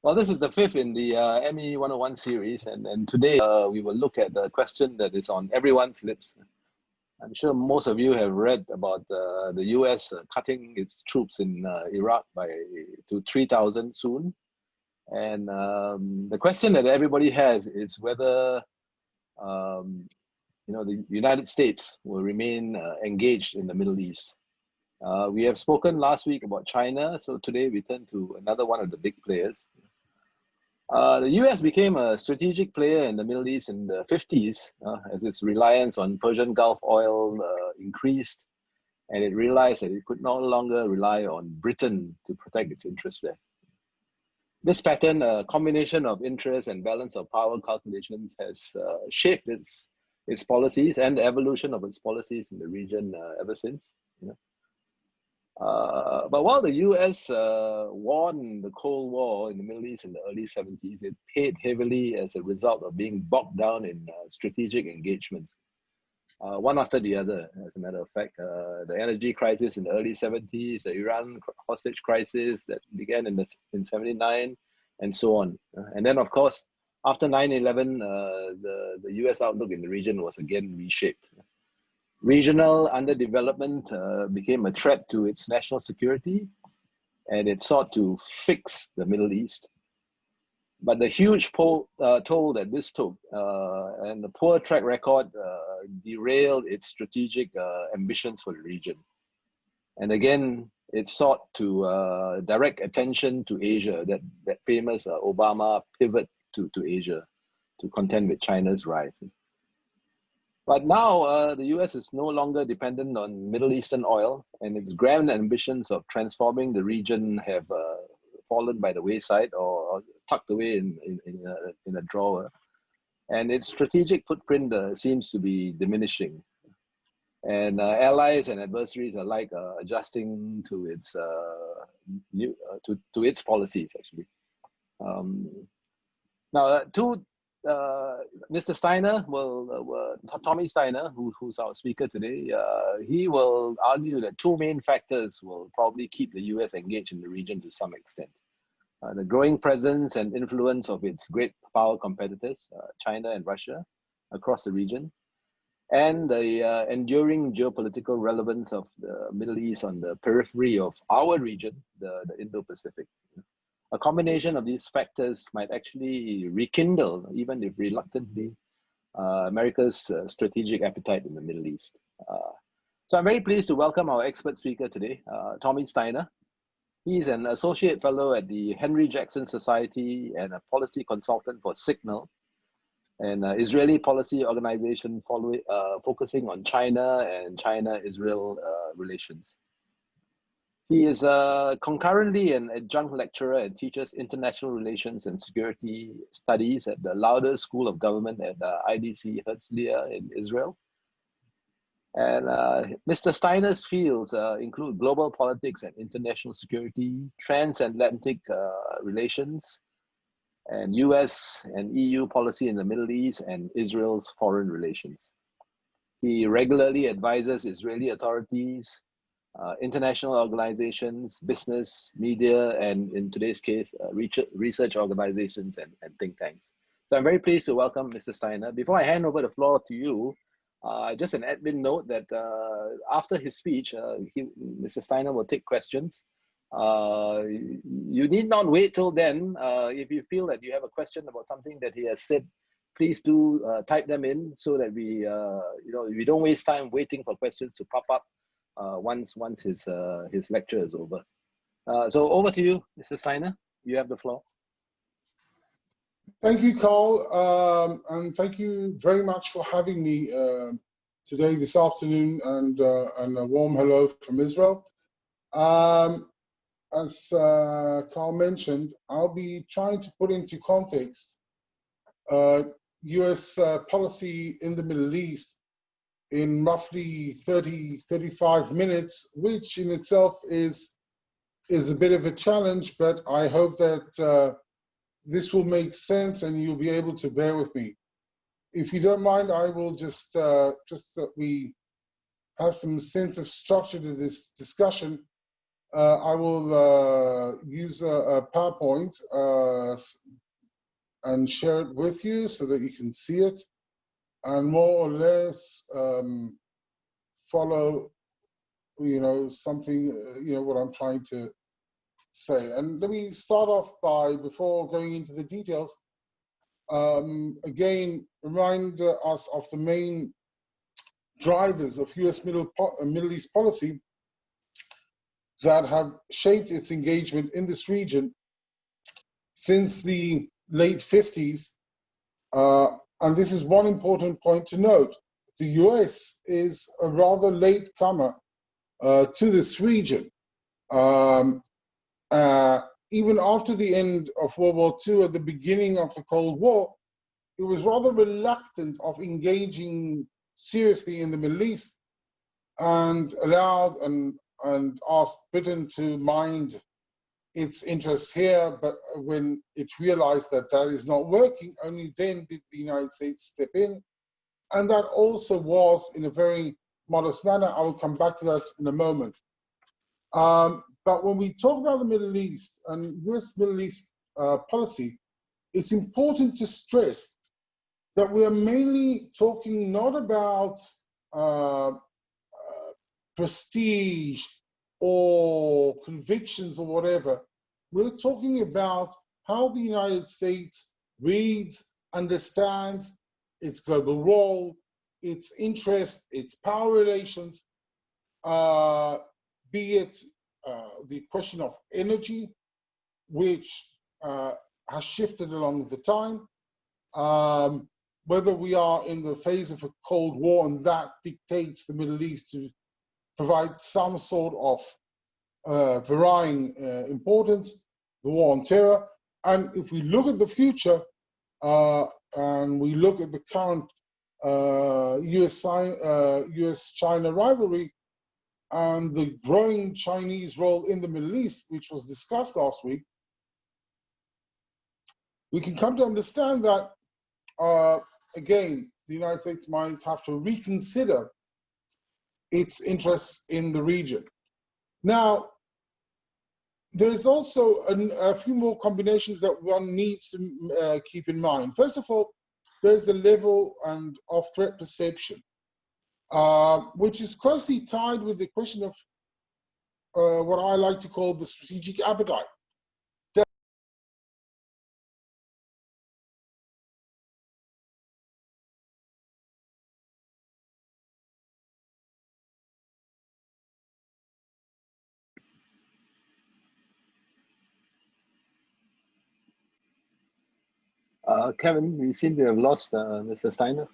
Well, this is the fifth in the ME 101 series, and today we will look at the question that is on everyone's lips. I'm sure most of you have read about the US cutting its troops in Iraq to 3,000 soon. And the question that everybody has is whether the United States will remain engaged in the Middle East. We have spoken last week about China, so today we turn to another one of the big players. The US became a strategic player in the Middle East in the 50s as its reliance on Persian Gulf oil increased, and it realized that it could no longer rely on Britain to protect its interests there. This pattern, a combination of interest and balance of power calculations, has shaped its policies and the evolution of its policies in the region ever since. But while the US won the Cold War in the Middle East in the early 70s, it paid heavily as a result of being bogged down in strategic engagements, one after the other, as a matter of fact. The energy crisis in the early 70s, the Iran hostage crisis that began in 79, and so on. And then, of course, after 9/11, the US outlook in the region was again reshaped. Regional underdevelopment became a threat to its national security, and it sought to fix the Middle East. But the huge toll that this took and the poor track record derailed its strategic ambitions for the region. And again, it sought to direct attention to Asia, that famous Obama pivot to Asia to contend with China's rise. But now the US is no longer dependent on Middle Eastern oil, and its grand ambitions of transforming the region have fallen by the wayside or tucked away in a drawer. And its strategic footprint seems to be diminishing. And allies and adversaries alike are adjusting to its to its policies, actually. Now, Mr. Steiner Tommy Steiner, who's our speaker today, he will argue that two main factors will probably keep the US engaged in the region to some extent. The growing presence and influence of its great power competitors, China and Russia, across the region, and the enduring geopolitical relevance of the Middle East on the periphery of our region, the Indo-Pacific. A combination of these factors might actually rekindle, even if reluctantly, America's strategic appetite in the Middle East. So I'm very pleased to welcome our expert speaker today, Tommy Steiner. He's an associate fellow at the Henry Jackson Society and a policy consultant for Signal, an Israeli policy organization focusing on China and China-Israel relations. He is concurrently an adjunct lecturer and teaches international relations and security studies at the Lauder School of Government at IDC Herzliya in Israel. And Mr. Steiner's fields include global politics and international security, transatlantic relations, and US and EU policy in the Middle East and Israel's foreign relations. He regularly advises Israeli authorities, international organizations, business, media, and in today's case, research organizations and think tanks. So I'm very pleased to welcome Mr. Steiner. Before I hand over the floor to you, just an admin note that after his speech, Mr. Steiner will take questions. You need not wait till then. If you feel that you have a question about something that he has said, please do type them in so that we don't waste time waiting for questions to pop up once his lecture is over. So over to you, Mr. Steiner. You have the floor. Thank you, Carl, and thank you very much for having me today, this afternoon, and a warm hello from Israel. As Carl mentioned, I'll be trying to put into context US policy in the Middle East in roughly 35 minutes, which in itself is a bit of a challenge, but I hope that this will make sense and you'll be able to bear with me. If you don't mind, I will just that we have some sense of structure to this discussion. I will use a PowerPoint and share it with you so that you can see it and more or less follow, something, what I'm trying to say. And let me start off by, before going into the details, again, remind us of the main drivers of US Middle East policy that have shaped its engagement in this region since the late 50s. And this is one important point to note. The US is a rather late comer to this region. Even after the end of World War II, at the beginning of the Cold War, it was rather reluctant of engaging seriously in the Middle East and allowed and asked Britain to mind its interests here. But when it realized that that is not working, only then did the United States step in. And that also was in a very modest manner. I will come back to that in a moment. But when we talk about the Middle East and US Middle East policy, it's important to stress that we are mainly talking not about prestige or convictions or whatever. We're talking about how the United States reads, understands its global role, its interest, its power relations, be it the question of energy, which has shifted along the time, whether we are in the phase of a Cold War and that dictates the Middle East to provide some sort of varying importance, the war on terror. And if we look at the future and we look at the current US-China rivalry and the growing Chinese role in the Middle East, which was discussed last week, we can come to understand that, again, the United States might have to reconsider its interests in the region. Now, there's also a few more combinations that one needs to keep in mind. First of all, there's the level of threat perception, which is closely tied with the question of what I like to call the strategic appetite. Kevin, we seem to have lost Mr. Steiner.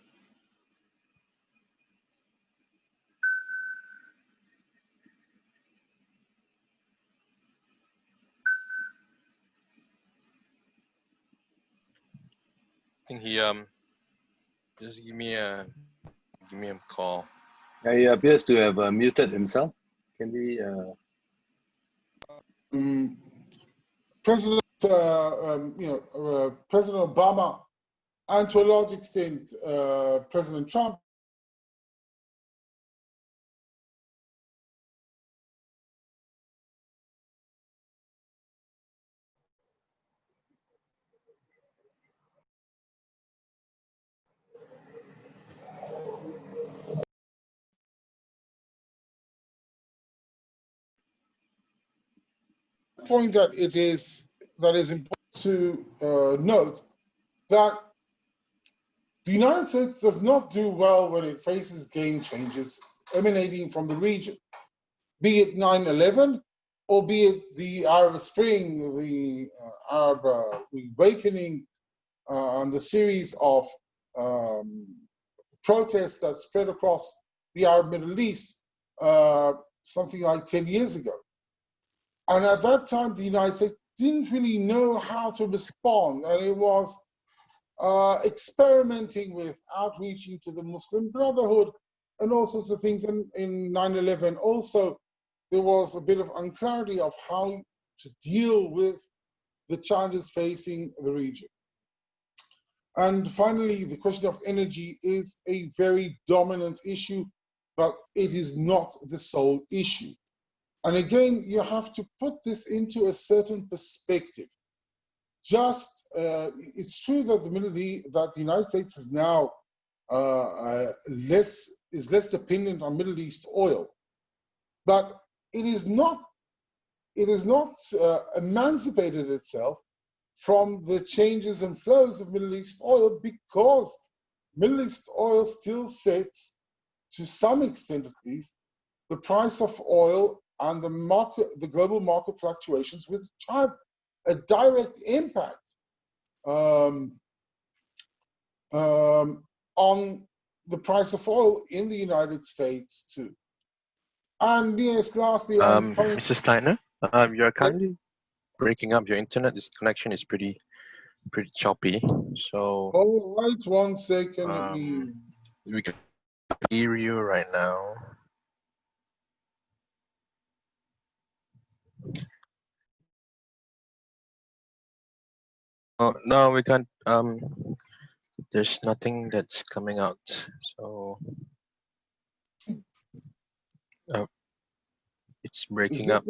I think he just give me a call. Yeah, he appears to have muted himself. Can we? President, President Obama, and to a large extent, President Trump, point that is important to note that the United States does not do well when it faces game changes emanating from the region, be it 9/11 or be it the Arab Spring, the Arab awakening, and the series of protests that spread across the Arab Middle East something like 10 years ago. And at that time, the United States didn't really know how to respond, and it was experimenting with outreaching to the Muslim Brotherhood and all sorts of things. And in 9/11 also, there was a bit of unclarity of how to deal with the challenges facing the region. And finally, the question of energy is a very dominant issue, but it is not the sole issue. And again, you have to put this into a certain perspective. It's true that the United States is now less dependent on Middle East oil, but it is not emancipated itself from the changes and flows of Middle East oil, because Middle East oil still sets, to some extent at least, the price of oil and the global market fluctuations, which have a direct impact on the price of oil in the United States too. And yes, lastly, Mr. Steiner, you're kindly breaking up. Your internet connection is pretty choppy. So. All right, 1 second. Let me. We can hear you right now. Oh, no, we can't. There's nothing that's coming out. So. It's breaking up.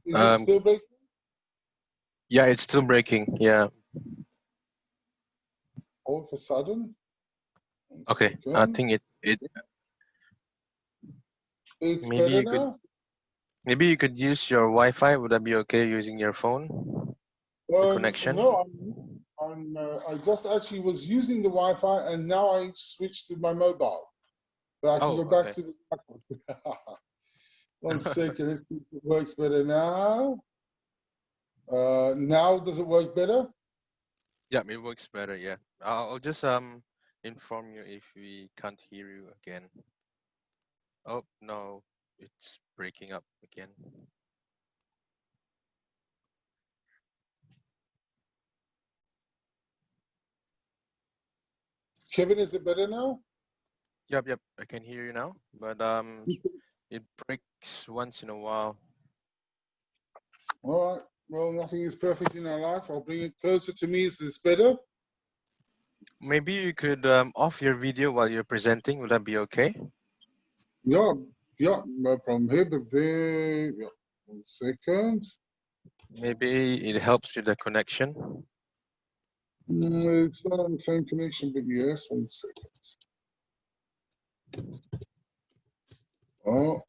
Is it still breaking? Yeah, it's still breaking. Yeah. All of a sudden. Okay, I think it's maybe better you now. Maybe you could use your Wi-Fi. Would that be okay using your phone? The connection? No, I just actually was using the Wi-Fi, and now I switched to my mobile. But I can go back to the. 1 second. Let's see if it works better now. Now does it work better? Yeah, it works better. Yeah, I'll just inform you if we can't hear you again. Oh no, it's breaking up again. Kevin, is it better now? Yep, I can hear you now, but it breaks once in a while. All right. Well, nothing is perfect in our life. I'll bring it closer to me. Is this better? Maybe you could off your video while you're presenting. Would that be okay? Yeah, no problem here. But there, 1 second. Maybe it helps with the connection. It's not on the same connection, but yes, 1 second. Oh,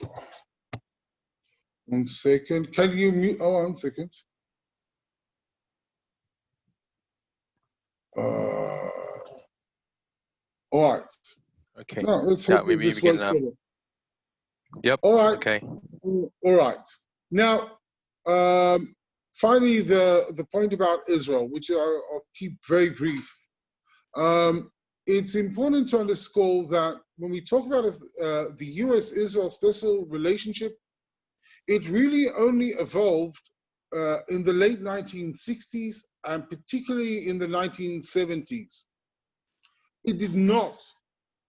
1 second. Can you mute? Oh, 1 second. All right. Okay. No, let's Yeah, hope maybe this we works can. better. Yep. All right. Okay. All right. Now, finally, the point about Israel, which I'll keep very brief. It's important to underscore that when we talk about the U.S.-Israel special relationship, it really only evolved in the late 1960s and particularly in the 1970s. It did not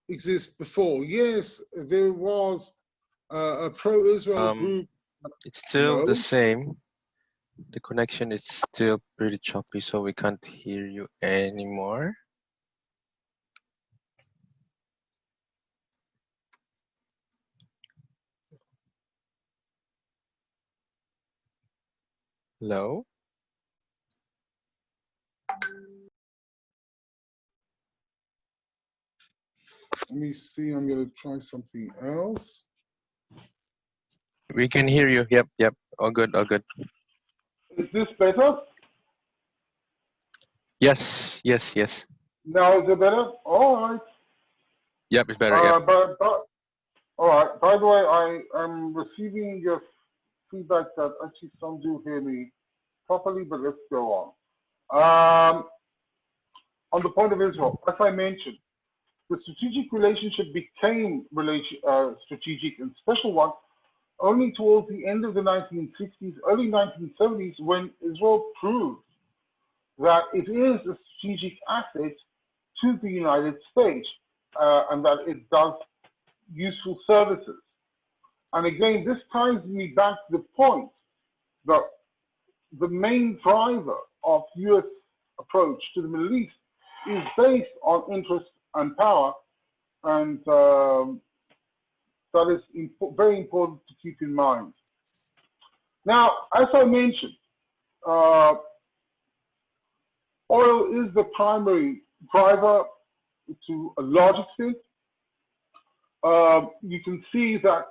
exist before. Yes, there was a pro-Israel group. It's still the same. The connection is still pretty choppy, so we can't hear you anymore. Hello? Let me see, I'm going to try something else. We can hear you. Yep. All good. Is this better? Yes. Now is it better? All right. Yep, it's better. Yep. All right. By the way, I am receiving your feedback that actually some do hear me properly, but let's go on. On the point of Israel, as I mentioned, the strategic relationship became strategic and special one only towards the end of the 1960s, early 1970s, when Israel proved that it is a strategic asset to the United States and that it does useful services. And again, this ties me back to the point that the main driver of US approach to the Middle East is based on interest and power. And that is very important to keep in mind. Now, as I mentioned, oil is the primary driver to a large extent. You can see that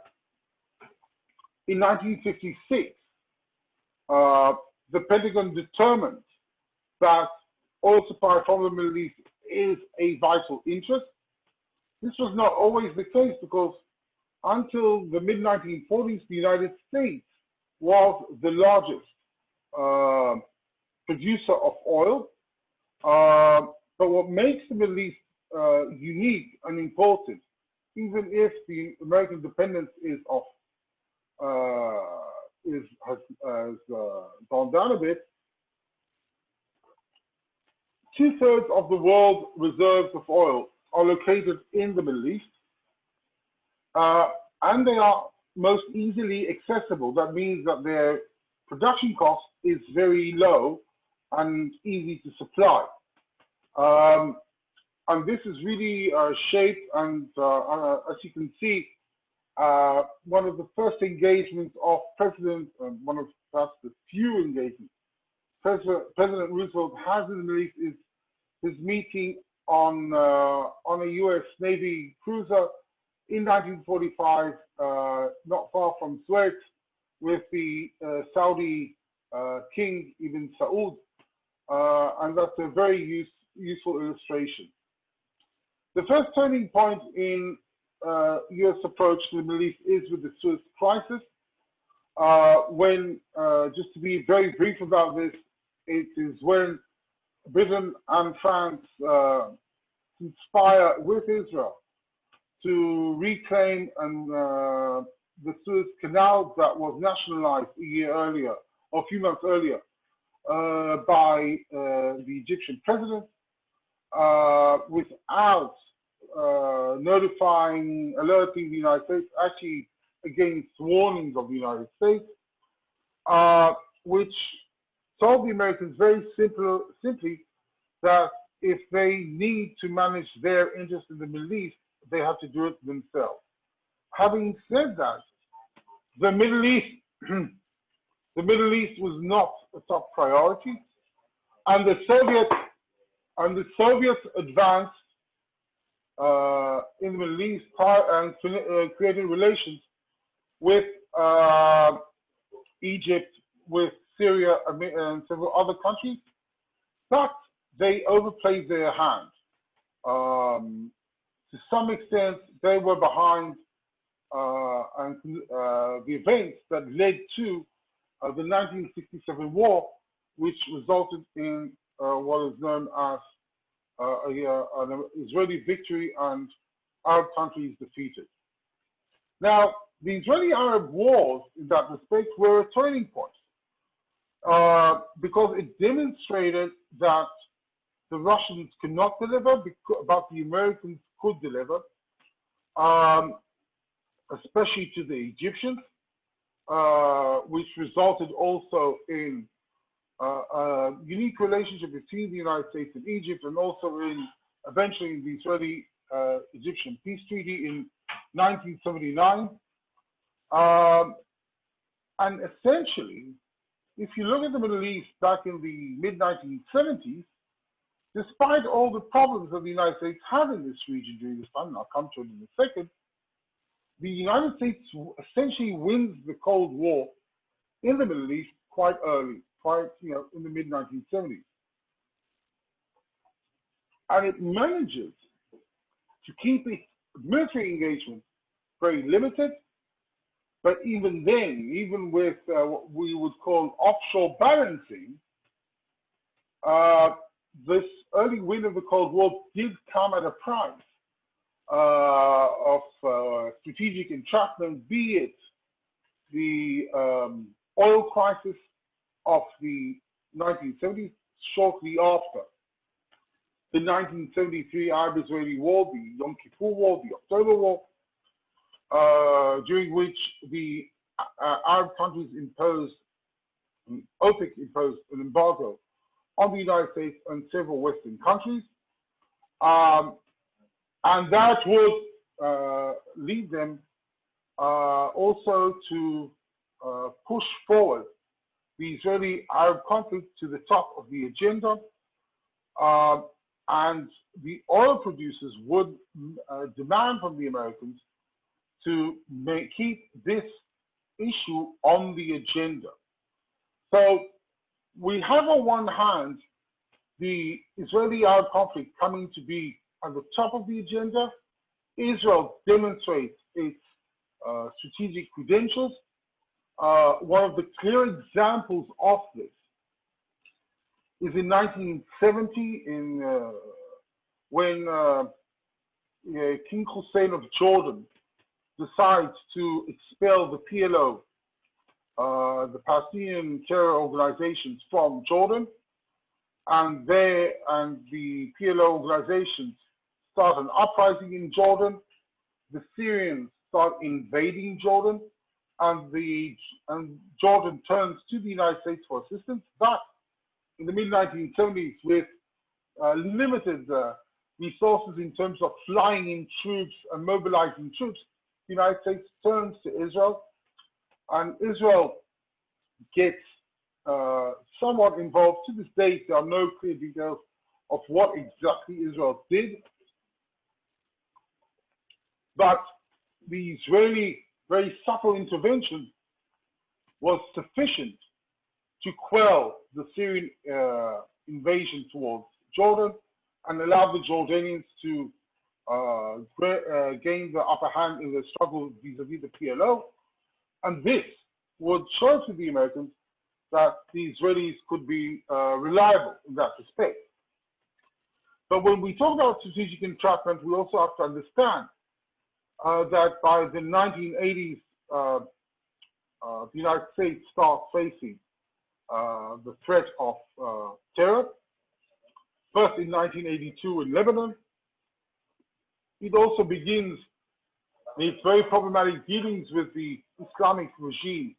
in 1956, the Pentagon determined that oil supply from the Middle East is a vital interest. This was not always the case because until the mid-1940s, the United States was the largest producer of oil. But what makes the Middle East unique and important, even if the American dependence is has gone down a bit, 2/3 of the world's reserves of oil are located in the Middle East, and they are most easily accessible. That means that their production cost is very low and easy to supply. And this is really shaped, and as you can see, one of the first engagements of President, one of perhaps the few engagements President Roosevelt has in the Middle East is his meeting on a U.S. Navy cruiser in 1945, not far from Suez, with the Saudi King Ibn Saud, and that's a very useful illustration. The first turning point in U.S. approach to the Middle East is with the Suez Crisis, when, just to be very brief about this, it is when Britain and France conspire with Israel to reclaim the Suez Canal that was nationalized a year earlier, or a few months earlier, by the Egyptian president, without alerting the United States, actually against warnings of the United States, which told the Americans very simply that if they need to manage their interest in the Middle East, they have to do it themselves. Having said that, the Middle East, was not a top priority, and the Soviets advanced in the Middle East and created relations with Egypt, with Syria, and several other countries, but they overplayed their hand. To some extent, they were behind the events that led to the 1967 war, which resulted in what is known as an Israeli victory and Arab countries defeated. Now, the Israeli-Arab wars, in that respect, were a turning point because it demonstrated that the Russians could not deliver, but the Americans could deliver, especially to the Egyptians, which resulted also in a unique relationship between the United States and Egypt, and also eventually in the Israeli-Egyptian peace treaty in 1979. And essentially, if you look at the Middle East back in the mid-1970s, despite all the problems that the United States had in this region during this time, and I'll come to it in a second, the United States essentially wins the Cold War in the Middle East quite early, in the mid-1970s. And it manages to keep its military engagement very limited, but even then, even with what we would call offshore balancing, this early win of the Cold War did come at a price of strategic entrapment, be it the oil crisis of the 1970s, shortly after the 1973 Arab-Israeli War, the Yom Kippur War, the October War, during which the Arab countries OPEC imposed an embargo on the United States and several Western countries. And that would lead them also to push forward the Israeli-Arab conflict to the top of the agenda, and the oil producers would demand from the Americans to keep this issue on the agenda. So we have on one hand the Israeli-Arab conflict coming to be at the top of the agenda. Israel demonstrates its strategic credentials. One of the clear examples of this is in 1970, when King Hussein of Jordan decides to expel the PLO, the Palestinian terror organizations, from Jordan, and the PLO organizations start an uprising in Jordan. The Syrians start invading Jordan, and Jordan turns to the United States for assistance. But in the mid-1970s, with limited resources in terms of flying in troops and mobilizing troops, the United States turns to Israel, and Israel gets somewhat involved. To this day, there are no clear details of what exactly Israel did, but the Israeli very subtle intervention was sufficient to quell the Syrian invasion towards Jordan and allow the Jordanians to gain the upper hand in the struggle vis-a-vis the PLO. And this would show to the Americans that the Israelis could be reliable in that respect. But when we talk about strategic entrapment, we also have to understand that by the 1980s, the United States starts facing the threat of terror. First in 1982 in Lebanon. It also begins its very problematic dealings with the Islamic regime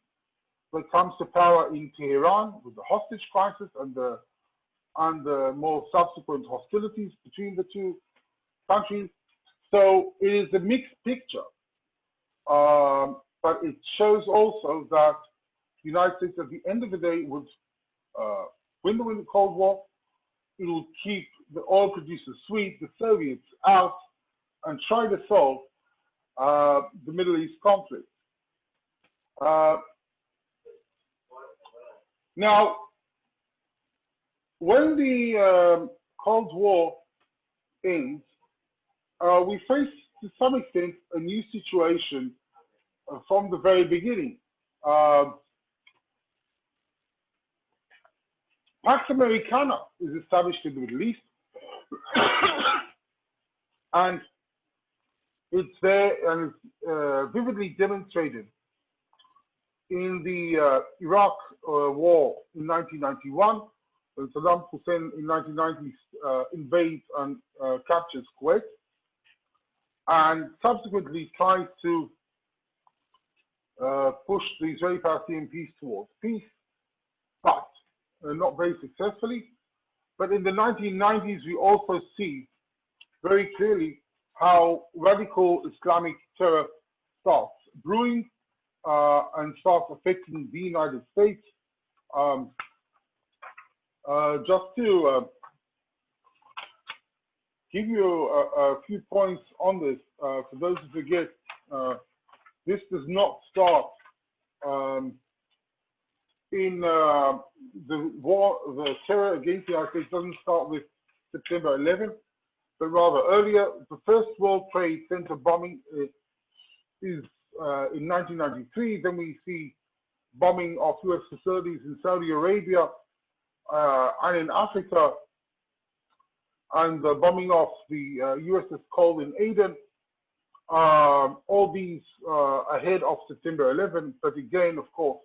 that comes to power in Tehran, with the hostage crisis and the more subsequent hostilities between the two countries. So it is a mixed picture, but it shows also that the United States, at the end of the day, would win the Cold War. It will keep the oil producers sweet, the Soviets out, and try to solve the Middle East conflict. Now, when the Cold War ends, we face, to some extent, a new situation from the very beginning. Pax Americana is established in the Middle East, and it's there and it's vividly demonstrated in the Iraq war in 1991, when Saddam Hussein in 1990 invades and captures Kuwait, and subsequently tries to push the Israeli-Palestinian peace towards peace, but not very successfully. But in the 1990s, we also see very clearly how radical Islamic terror starts brewing and starts affecting the United States. Just to give you a few points on this, for those who forget, this does not start in the war. The terror against the United States doesn't start with September 11th, but rather earlier. The first World Trade Center bombing is in 1993. Then we see bombing of U.S. facilities in Saudi Arabia and in Africa, and the bombing of the USS Cole in Aden. All these ahead of September 11th, but again, of course,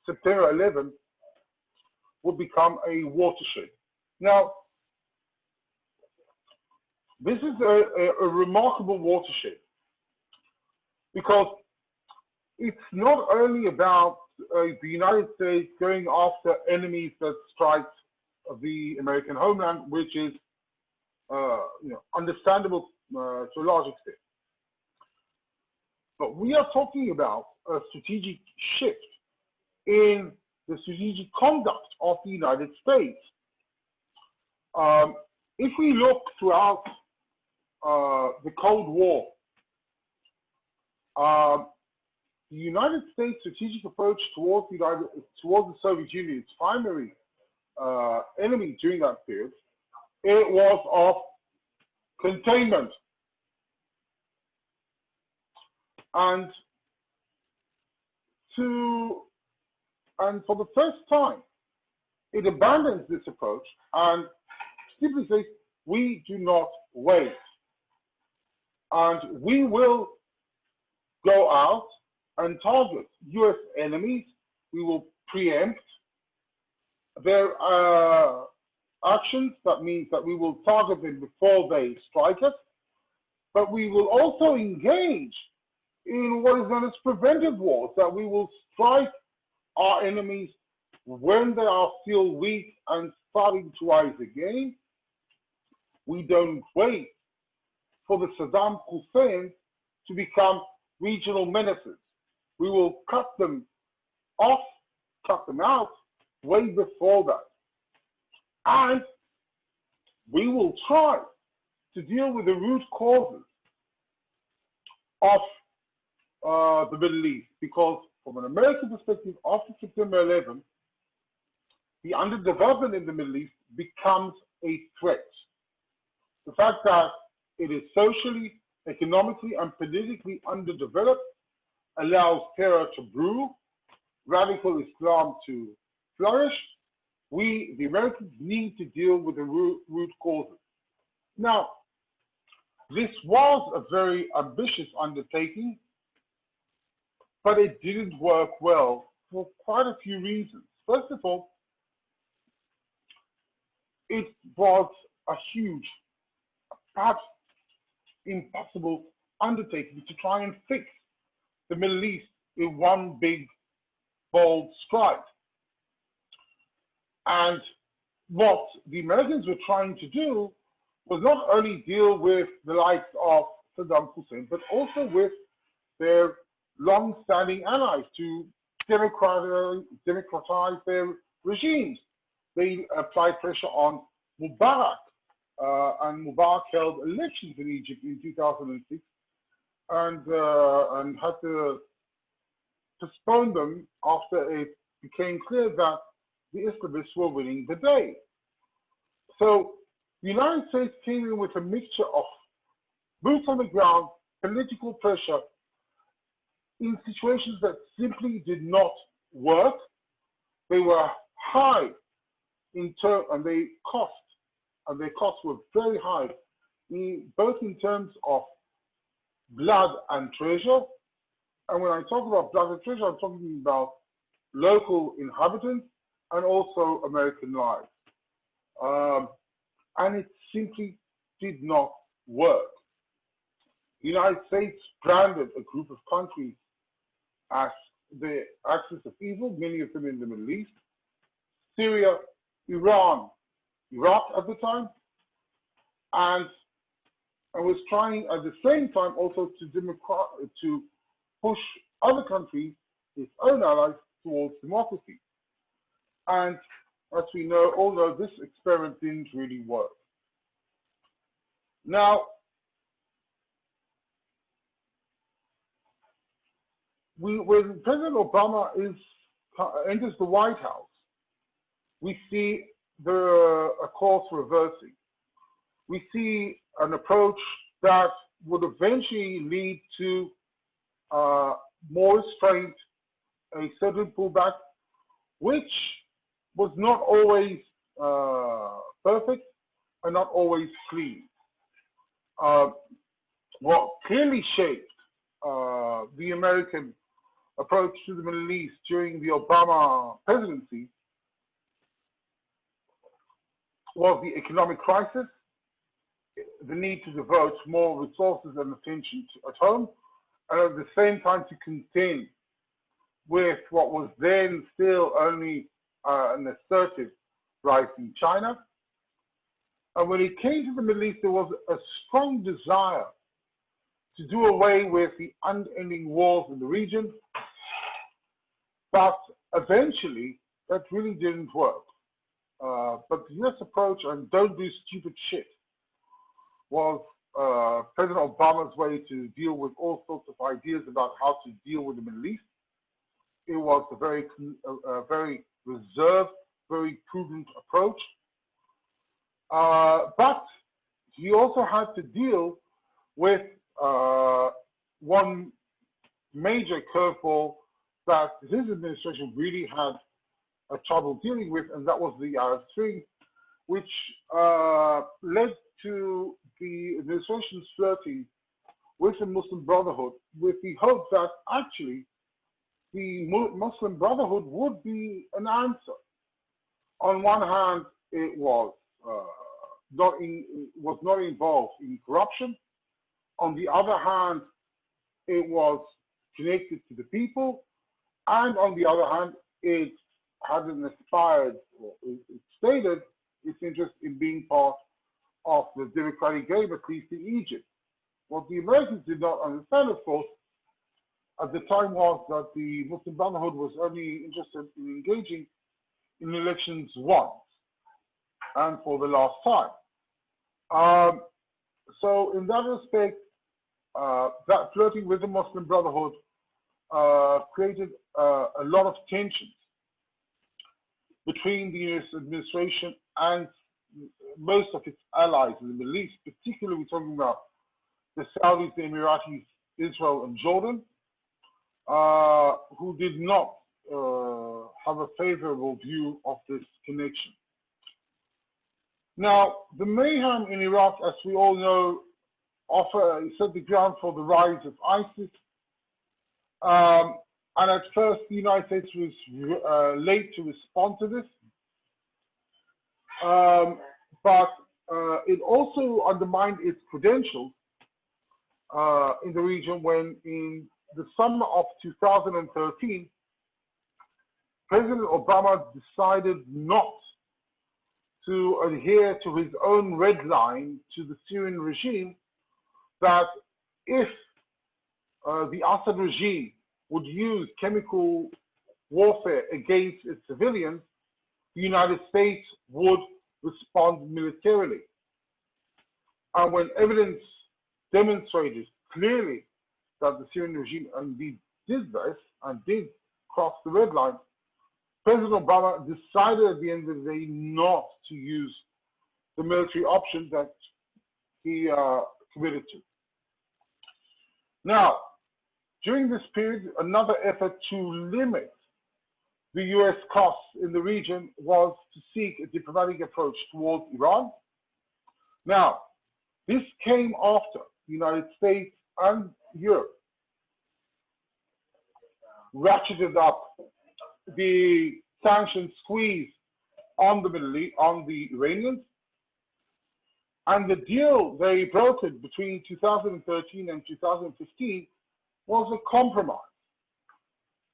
September 11th will become a watershed. Now, this is a remarkable watershed because it's not only about the United States going after enemies that strike the American homeland, which is understandable to a large extent. But we are talking about a strategic shift in the strategic conduct of the United States. If we look throughout the Cold War, the United States' strategic approach towards the Soviet Union, its primary enemy during that period, it was of containment. And for the first time, it abandons this approach and simply says, we do not wait. And we will go out and target US enemies. We will preempt their actions. That means that we will target them before they strike us. But we will also engage in what is known as preventive wars, that we will strike our enemies when they are still weak and starting to rise again. We don't wait for the Saddam Hussein to become regional menaces. We will cut them off, cut them out way before that. And we will try to deal with the root causes of the Middle East, because from an American perspective, after September 11, the underdevelopment in the Middle East becomes a threat. The fact that it is socially, economically, and politically underdeveloped allows terror to brew, radical Islam to flourish. We, the Americans, need to deal with the root causes. Now, this was a very ambitious undertaking, but it didn't work well for quite a few reasons. First of all, it was a huge, perhaps impossible undertaking to try and fix the Middle East in one big, bold stride. And what the Americans were trying to do was not only deal with the likes of Saddam Hussein, but also with their long-standing allies to democratize their regimes. They applied pressure on Mubarak, and Mubarak held elections in Egypt in 2006 and had to postpone them after it became clear that the Islamists were winning the day. So the United States came in with a mixture of boots on the ground, political pressure, in situations that simply did not work. They were high in terms, and their costs were very high, both in terms of blood and treasure. And when I talk about blood and treasure, I'm talking about local inhabitants and also American lives. And it simply did not work. The United States branded a group of countries as the axis of evil, many of them in the Middle East: Syria, Iran, Iraq at the time, and was trying at the same time also to push other countries, its own allies, towards democracy. And as we know, although this experiment didn't really work. Now, when President Obama enters the White House, we see a course reversing. We see an approach that would eventually lead to more restraint, a certain pullback, which was not always perfect and not always clean. What clearly shaped the American approach to the Middle East during the Obama presidency was the economic crisis, the need to devote more resources and attention at home, and at the same time to contend with what was then still only an assertive rise in China. And when it came to the Middle East, there was a strong desire to do away with the unending wars in the region, but eventually that really didn't work. But the US approach on don't do stupid shit was President Obama's way to deal with all sorts of ideas about how to deal with the Middle East. It was a very reserved, very prudent approach. But he also had to deal with one major curveball that his administration really had trouble dealing with, and that was the Arab Spring, which led to the administration's flirting with the Muslim Brotherhood with the hope that actually the Muslim Brotherhood would be an answer. On one hand, it was not involved in corruption. On the other hand, it was connected to the people. And on the other hand, it hadn't aspired, or it stated its interest in being part of the democratic game, at least in Egypt. What the Americans did not understand, of course, at the time was that the Muslim Brotherhood was only interested in engaging in elections once, and for the last time. So in that respect, that flirting with the Muslim Brotherhood created a lot of tensions between the US administration and most of its allies in the Middle East, particularly we're talking about the Saudis, the Emiratis, Israel, and Jordan, who did not have a favorable view of this connection. Now, the mayhem in Iraq, as we all know, set the ground for the rise of ISIS. And at first, the United States was late to respond to this. But it also undermined its credentials in the region when, in the summer of 2013, President Obama decided not to adhere to his own red line to the Syrian regime, that if the Assad regime would use chemical warfare against its civilians, the United States would respond militarily. And when evidence demonstrated clearly that the Syrian regime indeed did this and did cross the red line, President Obama decided at the end of the day not to use the military option that he committed to. Now, during this period, another effort to limit the US costs in the region was to seek a diplomatic approach towards Iran. Now, this came after the United States and Europe ratcheted up the sanction squeeze on the Middle East, on the Iranians, and the deal they brokered between 2013 and 2015 was a compromise.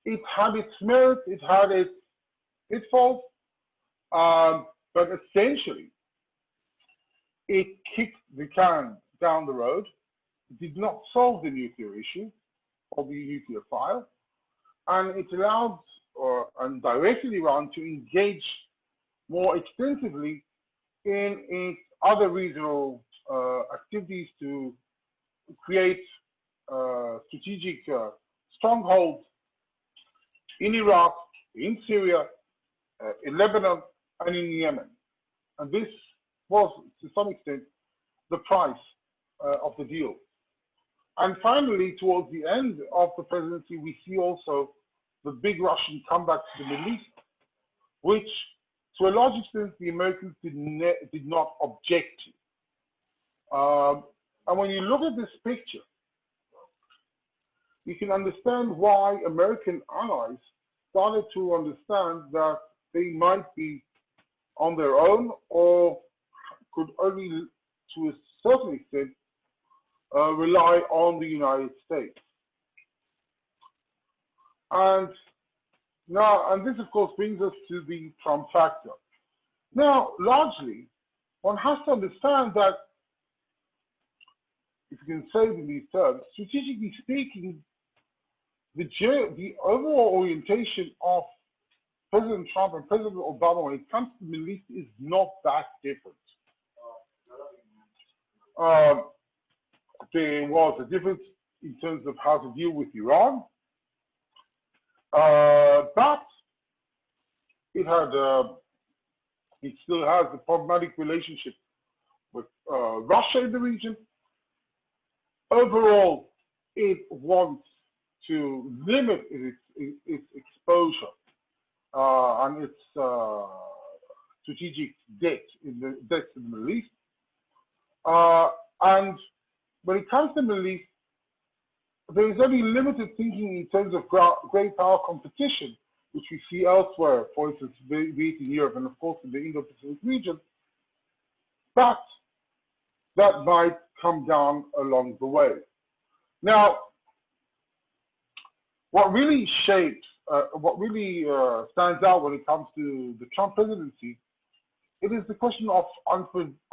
It had its merits, it had its pitfalls, but essentially it kicked the can down the road. It did not solve the nuclear issue or the nuclear file, and it allowed and directed Iran to engage more extensively in its other regional activities to create strategic strongholds in Iraq, in Syria, in Lebanon, and in Yemen. And this was, to some extent, the price of the deal. And finally, towards the end of the presidency, we see also the big Russian comeback to the Middle East, which, to a large extent, the Americans did not object to. And when you look at this picture, you can understand why American allies started to understand that they might be on their own, or could only, to a certain extent, rely on the United States. And now, and this of course brings us to the Trump factor. Now, largely, one has to understand that if you can say it in these terms, strategically speaking, the overall orientation of President Trump and President Obama when it comes to the Middle East is not that different. There was a difference in terms of how to deal with Iran, but it still has a problematic relationship with Russia in the region. Overall, it wants to limit its exposure and its strategic debt in the Middle East. And when it comes to the Middle East, there is only limited thinking in terms of great power competition, which we see elsewhere, for instance, be it in Europe and of course in the Indo-Pacific region. But that might come down along the way. Now, what really stands out when it comes to the Trump presidency, it is the question of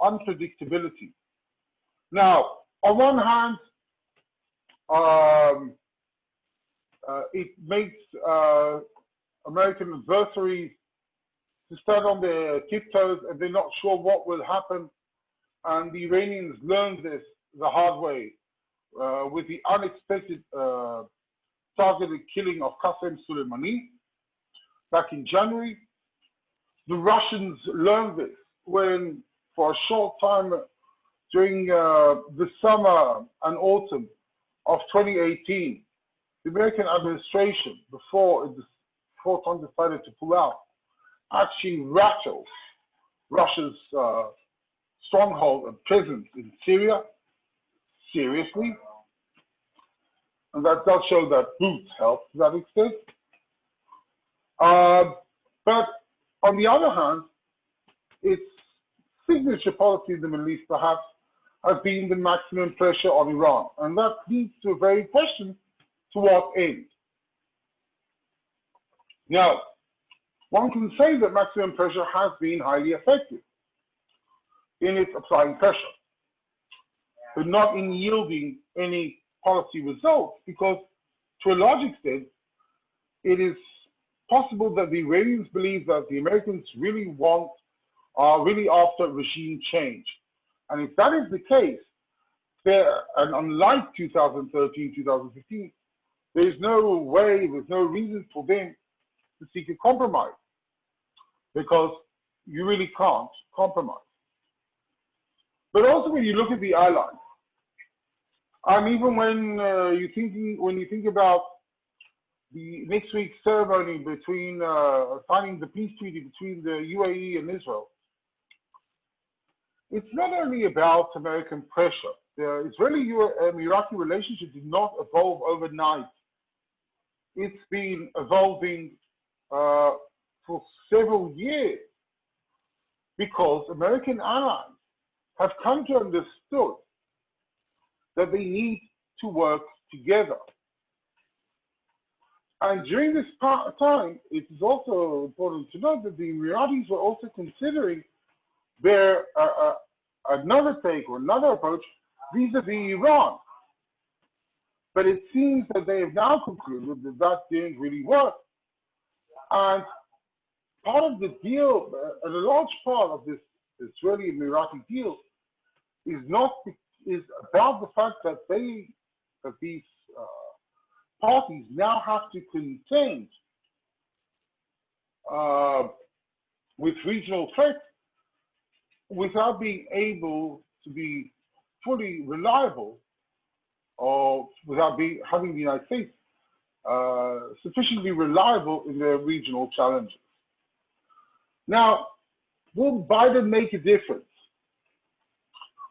unpredictability. Now, on one hand, it makes American adversaries to stand on their tiptoes and they're not sure what will happen. And the Iranians learned this the hard way with the unexpected targeted killing of Qasem Soleimani back in January. The Russians learned this when, for a short time during the summer and autumn of 2018, the American administration, before Trump decided to pull out, actually rattled Russia's stronghold and presence in Syria seriously. And that does show that boots help to that extent. But on the other hand, its signature policy in the Middle East perhaps has been the maximum pressure on Iran. And that leads to a very question, to what end? Now, one can say that maximum pressure has been highly effective in its applying pressure, but not in yielding any policy results, because to a large extent, it is possible that the Iranians believe that the Americans really are really after regime change. And if that is the case, and unlike 2013, 2015, there is no way, there's no reason for them to seek a compromise, because you really can't compromise. But also when you look at the allies, and even when you think about the next week's ceremony between signing the peace treaty between the UAE and Israel, it's not only about American pressure. The Israeli-Iraqi relationship did not evolve overnight. It's been evolving for several years because American allies have come to understand that they need to work together. And during this time, it is also important to note that the Emiratis were also considering their another take or another approach vis-a-vis Iran. But it seems that they have now concluded that that didn't really work. And part of the deal, and a large part of this Israeli-Emirati deal, is about the fact that these parties now have to contend with regional threats without being able to be fully reliable, or without having the United States sufficiently reliable in their regional challenges. Now, will Biden make a difference?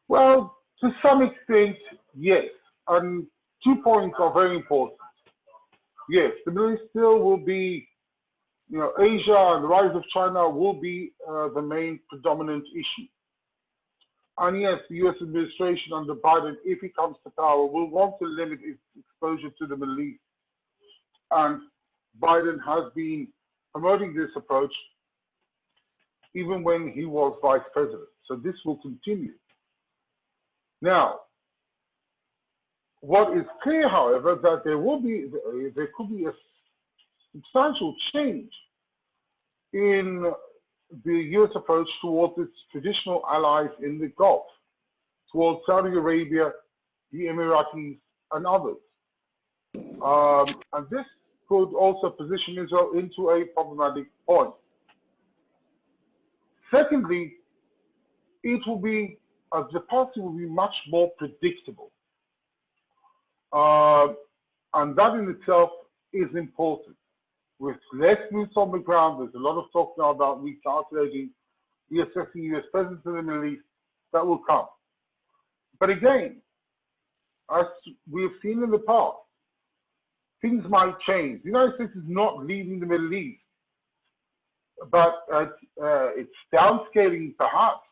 Well, to some extent, yes. And 2 points are very important. Yes, the Middle East still will be, Asia and the rise of China will be the main predominant issue. And yes, the US administration under Biden, if he comes to power, will want to limit its exposure to the Middle East. And Biden has been promoting this approach even when he was vice president. So this will continue. Now, What is clear, however, that there could be a substantial change in the U.S. approach towards its traditional allies in the Gulf, towards Saudi Arabia, the Emiratis, and others. And this could also position Israel into a problematic point. Secondly, it will be, the policy will be much more predictable. And that in itself is important. With less boots on the ground, there's a lot of talk now about recalculating, reassessing U.S. presence in the Middle East. That will come. But again, as we have seen in the past, things might change. The United States is not leaving the Middle East, but it's downscaling perhaps,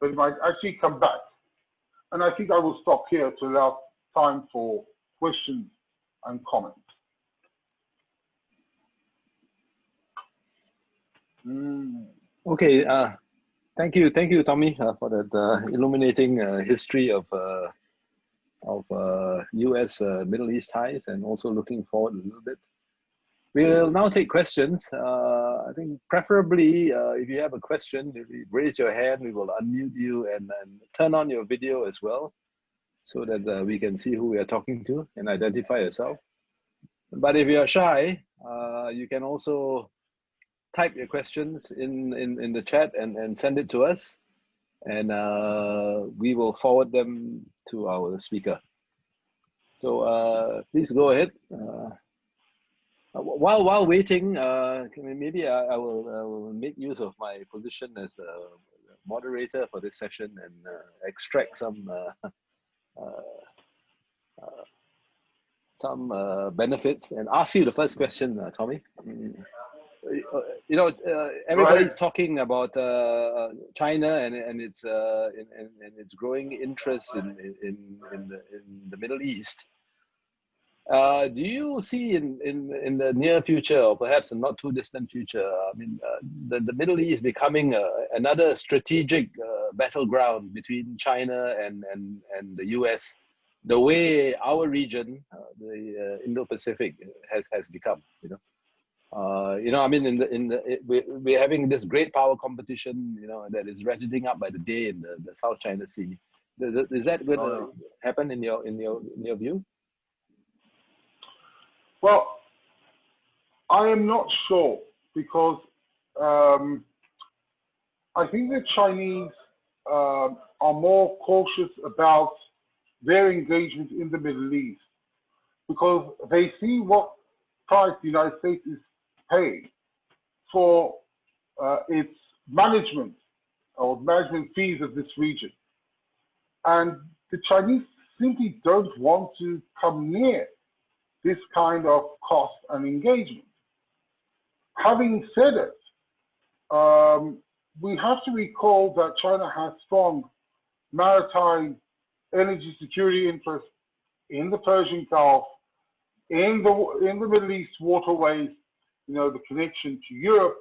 but it might actually come back. And I think I will stop here to allow time for questions and comments. Okay, thank you, Tommy, for that illuminating history of U.S. Middle East ties, and also looking forward a little bit. We'll now take questions. I think preferably if you have a question, if you raise your hand, we will unmute you and turn on your video as well, so that we can see who we are talking to and identify yourself. But if you're shy, you can also type your questions in the chat and send it to us, and we will forward them to our speaker. So please go ahead. While waiting, maybe I will make use of my position as the moderator for this session and extract some benefits and ask you the first question, Tommy. You know, everybody's talking about China and its growing interest in the Middle East. Do you see in the near future, or perhaps a not too distant future, I mean, the Middle East becoming another strategic battleground between China and the US, the way our region, the Indo-Pacific, has become, you know? I mean, we're having this great power competition, you know, that is ratcheting up by the day in the South China Sea. Is that going to happen in your view? Well, I am not sure, because I think the Chinese are more cautious about their engagement in the Middle East, because they see what price the United States is paying for its management or management fees of this region. And the Chinese simply don't want to come near this kind of cost and engagement. Having said it, we have to recall that China has strong maritime energy security interests in the Persian Gulf, in the Middle East waterways, you know, the connection to Europe.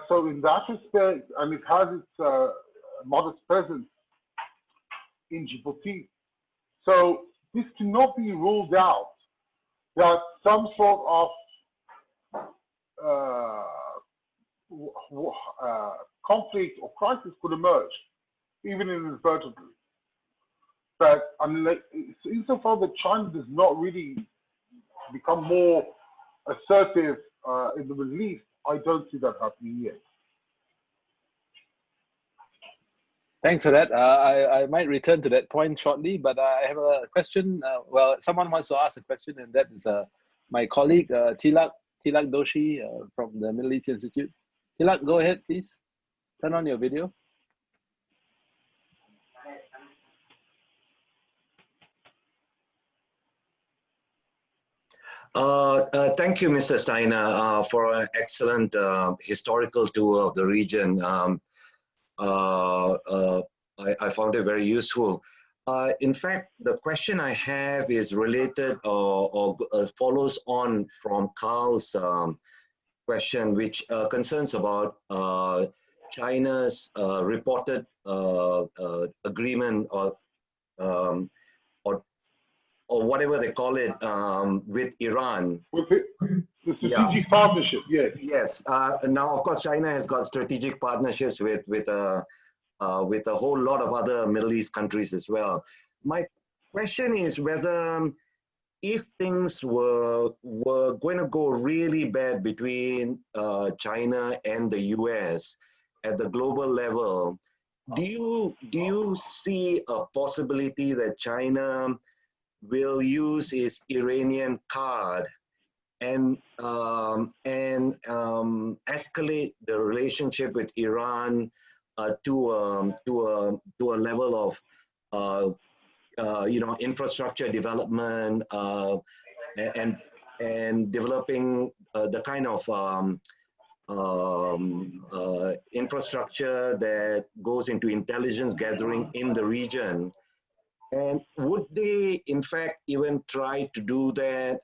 So in that respect, and it has its modest presence in Djibouti. So this cannot be ruled out that some sort of conflict or crisis could emerge, even inadvertently. But unless, insofar that China does not really become more assertive in the Middle East, I don't see that happening yet. Thanks for that. I might return to that point shortly, but I have a question. Well, someone wants to ask a question, and that is my colleague, Tilak Doshi from the Middle East Institute. Tilak, go ahead, please. Turn on your video. Thank you, Mr. Steiner, for an excellent historical tour of the region. I found it very useful. In fact, the question I have is related or follows on from Carl's question, which concerns about China's reported agreement or or whatever they call it with Iran. With the strategic partnership, yes. Yes. Now, of course, China has got strategic partnerships with a whole lot of other Middle East countries as well. My question is whether, if things were going to go really bad between China and the US at the global level, do you see a possibility that China will use its Iranian card and escalate the relationship with Iran to a level of infrastructure development and developing the kind of infrastructure that goes into intelligence gathering in the region? And would they, in fact, even try to do that,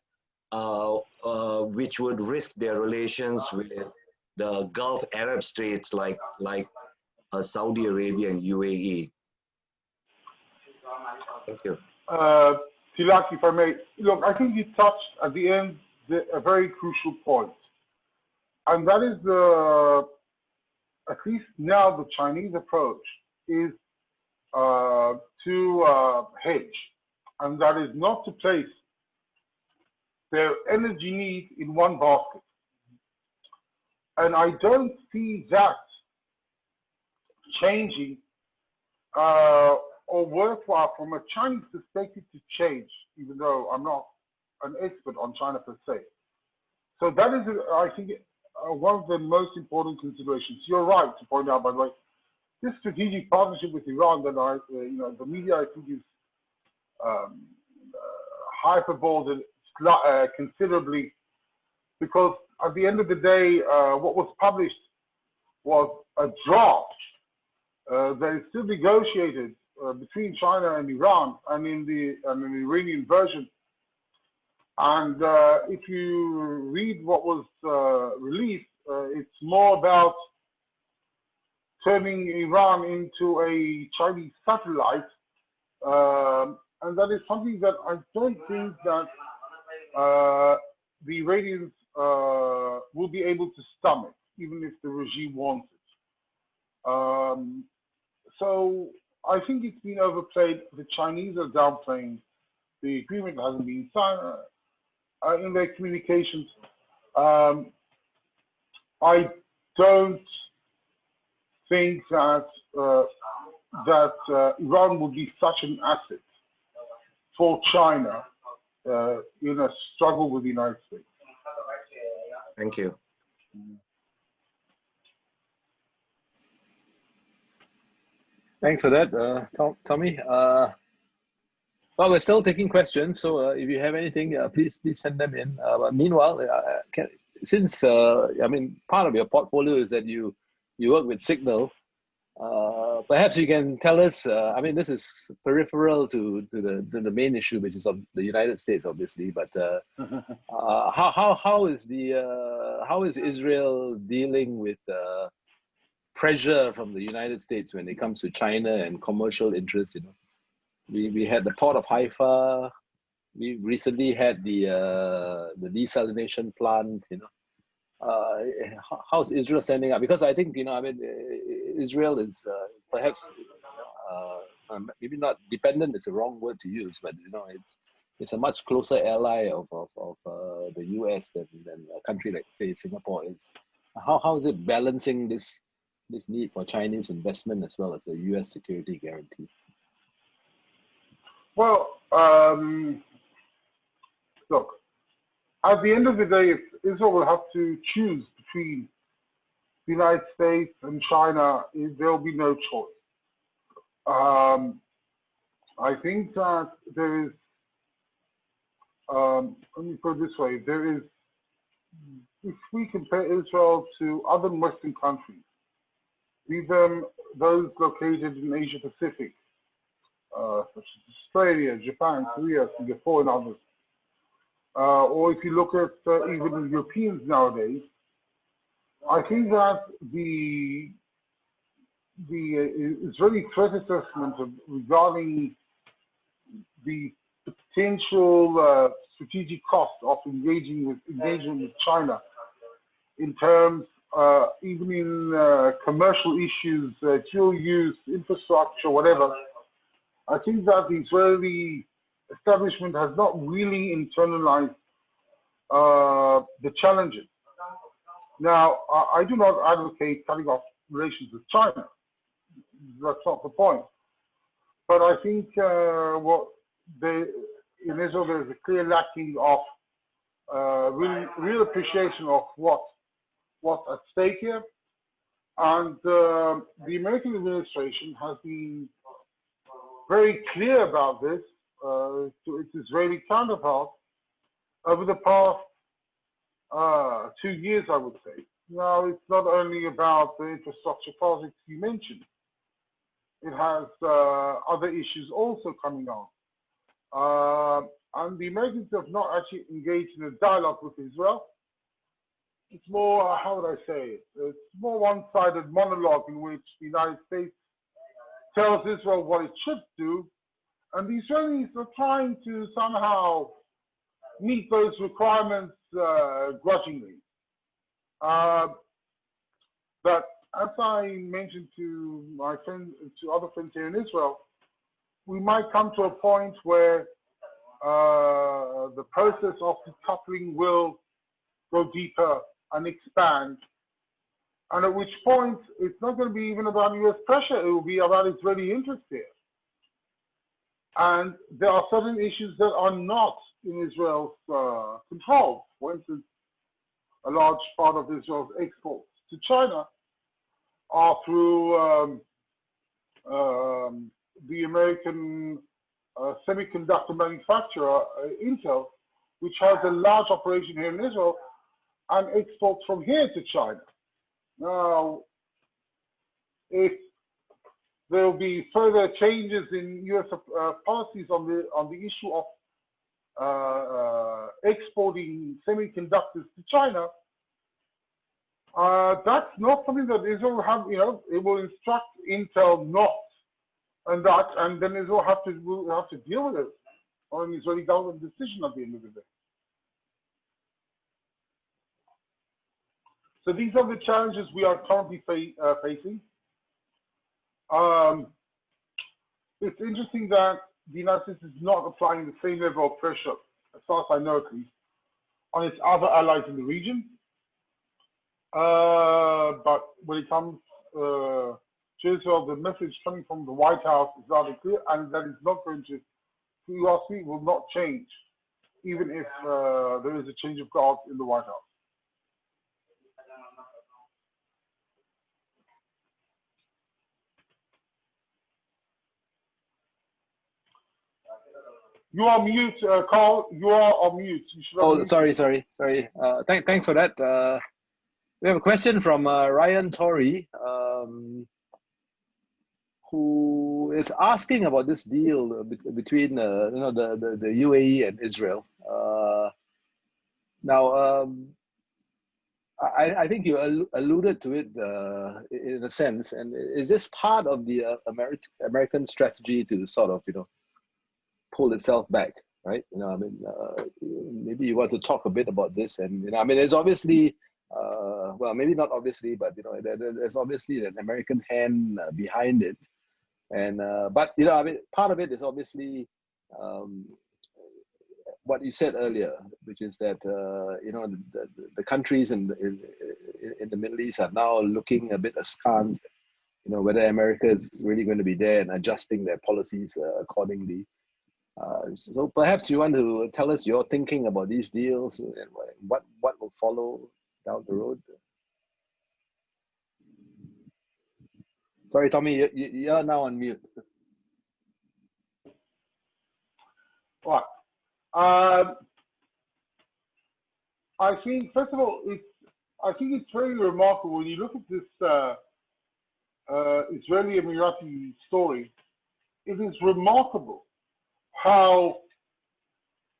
which would risk their relations with the Gulf Arab states like Saudi Arabia and UAE? Thank you. Tilak, if I may, look, I think you touched at the end a very crucial point. And that is at least now the Chinese approach is to hedge, and that is not to place their energy needs in one basket. And I don't see that changing or worthwhile from a Chinese perspective to change, even though I'm not an expert on China per se. So that is, I think, one of the most important considerations. You're right to point out, by the way, this strategic partnership with Iran that the media, I think, is hyperboled considerably, because at the end of the day, what was published was a draft that is still negotiated between China and Iran, and in an Iranian version. And if you read what was released, it's more about turning Iran into a Chinese satellite, and that is something that I don't think that the Iranians will be able to stomach, even if the regime wants it. So I think it's been overplayed. The Chinese are downplaying the agreement. Hasn't been signed in their communications. I don't think that Iran will be such an asset for China in a struggle with the United States. Thank you. Thanks for that, Tommy. Well, we're still taking questions, so if you have anything, please send them in. But meanwhile, since part of your portfolio is that you work with Signal, perhaps you can tell us. This is peripheral to the main issue, which is of the United States, obviously. But how is Israel dealing with pressure from the United States when it comes to China and commercial interests? We had the port of Haifa. We recently had the desalination plant. How's Israel standing up? Because I think Israel is perhaps maybe not dependent is the wrong word to use, but it's a much closer ally of the US than a country like, say, Singapore is. How is it balancing this need for Chinese investment as well as the US security guarantee? Well, look, at the end of the day, if Israel will have to choose between the United States and China, there will be no choice. I think that there is, let me put it this way, there is, if we compare Israel to other Western countries, even those located in Asia Pacific, such as Australia, Japan, Korea, Singapore, and others, or if you look at even the Europeans nowadays, I think that the Israeli threat assessment regarding the potential strategic cost of engagement with China in terms, even in commercial issues, dual use, infrastructure, whatever. I think that the Israeli establishment has not really internalized the challenges. Now, I do not advocate cutting off relations with China. That's not the point. But I think in Israel there is a clear lacking of real appreciation of what's at stake here. And the American administration has been very clear about this to its Israeli counterpart over the past 2 years, I would say. Now, it's not only about the infrastructure projects you mentioned. It has other issues also coming on. And the Americans have not actually engaged in a dialogue with Israel. It's more, how would I say it? It's more one-sided monologue in which the United States tells Israel what it should do, and the Israelis are trying to somehow meet those requirements grudgingly. But as I mentioned to my friends, to other friends here in Israel, we might come to a point where the process of decoupling will go deeper and expand, and at which point it's not going to be even about US pressure, it will be about Israeli interest here. And there are certain issues that are not in Israel's control. For instance, a large part of Israel's exports to China are through the American semiconductor manufacturer, Intel, which has a large operation here in Israel and exports from here to China. Now, if there will be further changes in US policies on the issue of exporting semiconductors to China, that's not something that Israel will have, it will instruct Intel not, and then Israel will have to deal with it on an Israeli government decision at the end of the day. So these are the challenges we are currently facing. It's interesting that the United States is not applying the same level of pressure, as far as I know at least, on its other allies in the region. But when it comes to Israel, the message coming from the White House is rather clear, and that is not going to, you ask me, will not change, even if there is a change of guard in the White House. You are mute, Carl. You are on mute. You should sorry. Thanks for that. We have a question from Ryan Torrey, who is asking about this deal between the UAE and Israel. I think you alluded to it in a sense, and is this part of the American strategy to sort of pull itself back, right? Maybe you want to talk a bit about this, and it's obviously, well, maybe not obviously, but there's obviously an American hand behind it, and but part of it is obviously what you said earlier, which is that the countries in the Middle East are now looking a bit askance, whether America is really going to be there and adjusting their policies accordingly. So perhaps you want to tell us your thinking about these deals and what will follow down the road. Sorry, Tommy, you're now on mute. Right. I think, first of all, it's very remarkable when you look at this Israeli Emirati story. It is remarkable how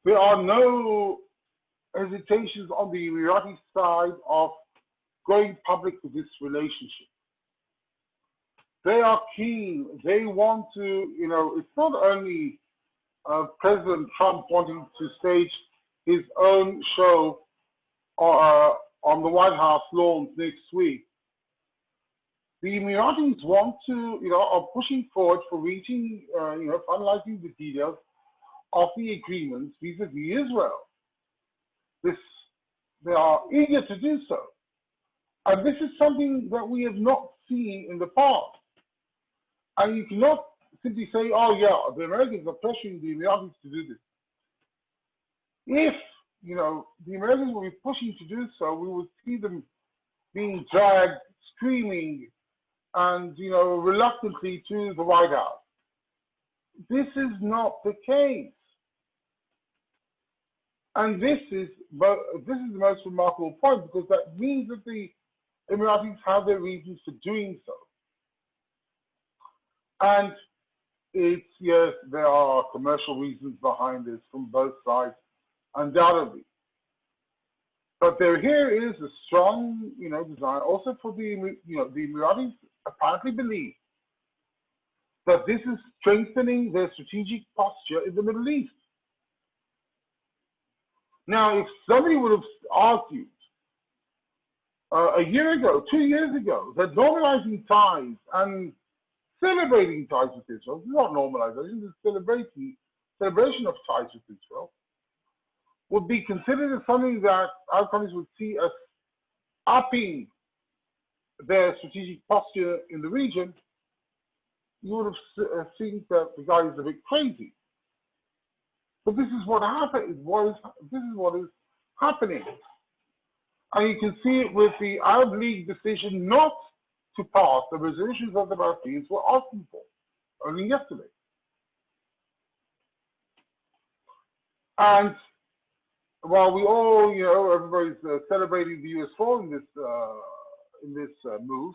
there are no hesitations on the Emirati side of going public with this relationship. They are keen. They want to, it's not only President Trump wanting to stage his own show on the White House lawns next week. The Emiratis want to, are pushing forward for reaching, finalizing the details of the agreements vis-a-vis Israel. They are eager to do so. And this is something that we have not seen in the past. And you cannot simply say, oh yeah, the Americans are pressuring the Emiratis to do this. If, the Americans will be pushing to do so, we would see them being dragged, screaming, and, reluctantly to the White House. This is not the case. And this is the most remarkable point, because that means that the Emiratis have their reasons for doing so. And it's, yes, there are commercial reasons behind this from both sides, undoubtedly. But here is a strong, desire also for the Emiratis apparently believe that this is strengthening their strategic posture in the Middle East. Now, if somebody would have argued a year ago, 2 years ago, that normalizing ties and celebrating ties with Israel, not normalization, it's celebration of ties with Israel, would be considered as something that our countries would see as upping their strategic posture in the region, you would have seen that the guy is a bit crazy. But this is what happened. This is what is happening. And you can see it with the Arab League decision not to pass the resolutions that the Palestinians were asking for only yesterday. And while we all, everybody's celebrating the US fall in this move,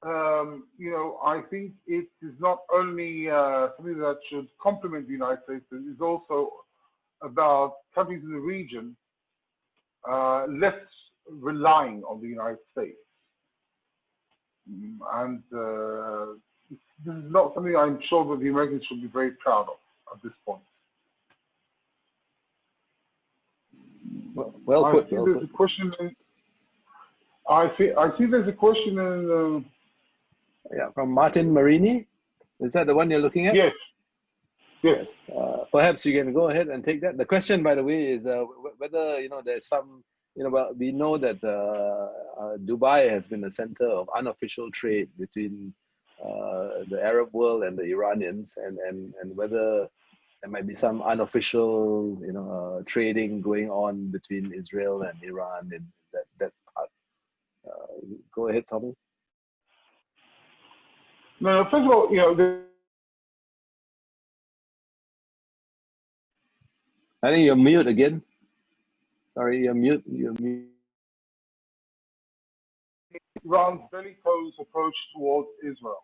I think it is not only something that should complement the United States, it is also about countries in the region less relying on the United States. And this is not something I'm sure that the Americans should be very proud of at this point. Well put. I see there's a question in from Martin Marini. Is that the one you're looking at? Yes. Yes. Perhaps you can go ahead and take that. The question, by the way, is whether there's some. Well, we know that Dubai has been a center of unofficial trade between the Arab world and the Iranians, and whether there might be some unofficial, trading going on between Israel and Iran in that part. Go ahead, Tommy. No, first of all, I think you're mute again. Sorry, you're mute. Iran's bellicose approach towards Israel.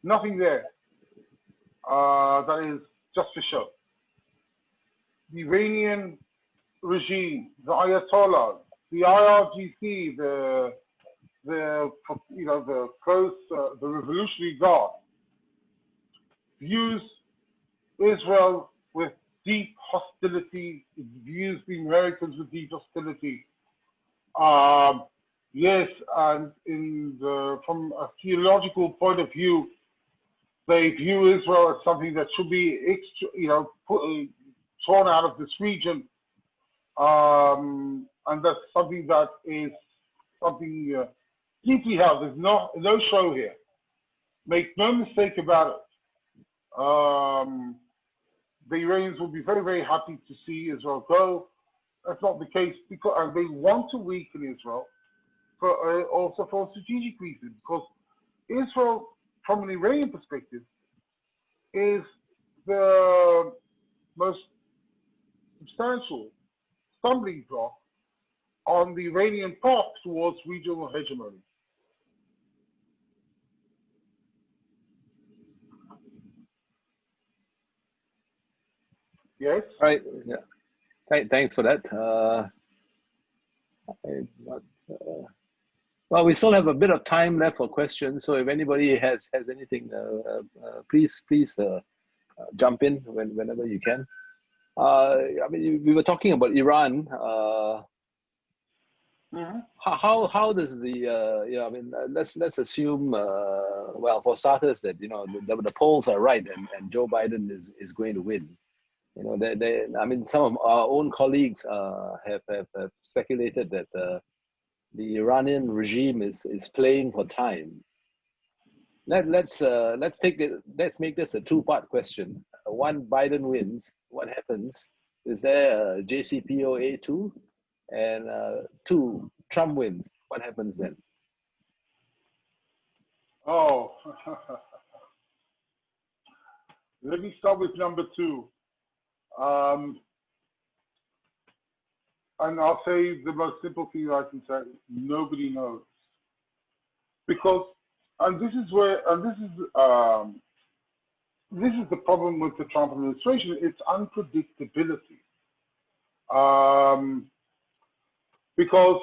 Nothing there. That is just for show. The Iranian regime, the Ayatollah, the IRGC, the Revolutionary Guard views Israel with deep hostility. It views the Americans with deep hostility. Yes, and from a theological point of view, they view Israel as something that should be torn out of this region, and that's something that is something deeply held. There's no show here. Make no mistake about it. The Iranians will be very, very happy to see Israel go. That's not the case because they want to weaken Israel, also for a strategic reason. Because Israel, from an Iranian perspective, is the most substantial stumbling block on the Iranian path towards regional hegemony. Yes. Right. Yeah. Thanks for that. Well, we still have a bit of time left for questions. So if anybody has anything, please jump in whenever you can. I mean, we were talking about Iran. How does the I mean, let's assume well, for starters, that the polls are right and Joe Biden is going to win. I mean, some of our own colleagues have speculated that the Iranian regime is playing for time. Let's make this a two-part question. One, Biden wins. What happens? Is there a JCPOA 2? And two, Trump wins. What happens then? Oh, let me start with number two. And I'll say the most simple thing I can say: nobody knows, because, and this is the problem with the Trump administration. It's unpredictability. Because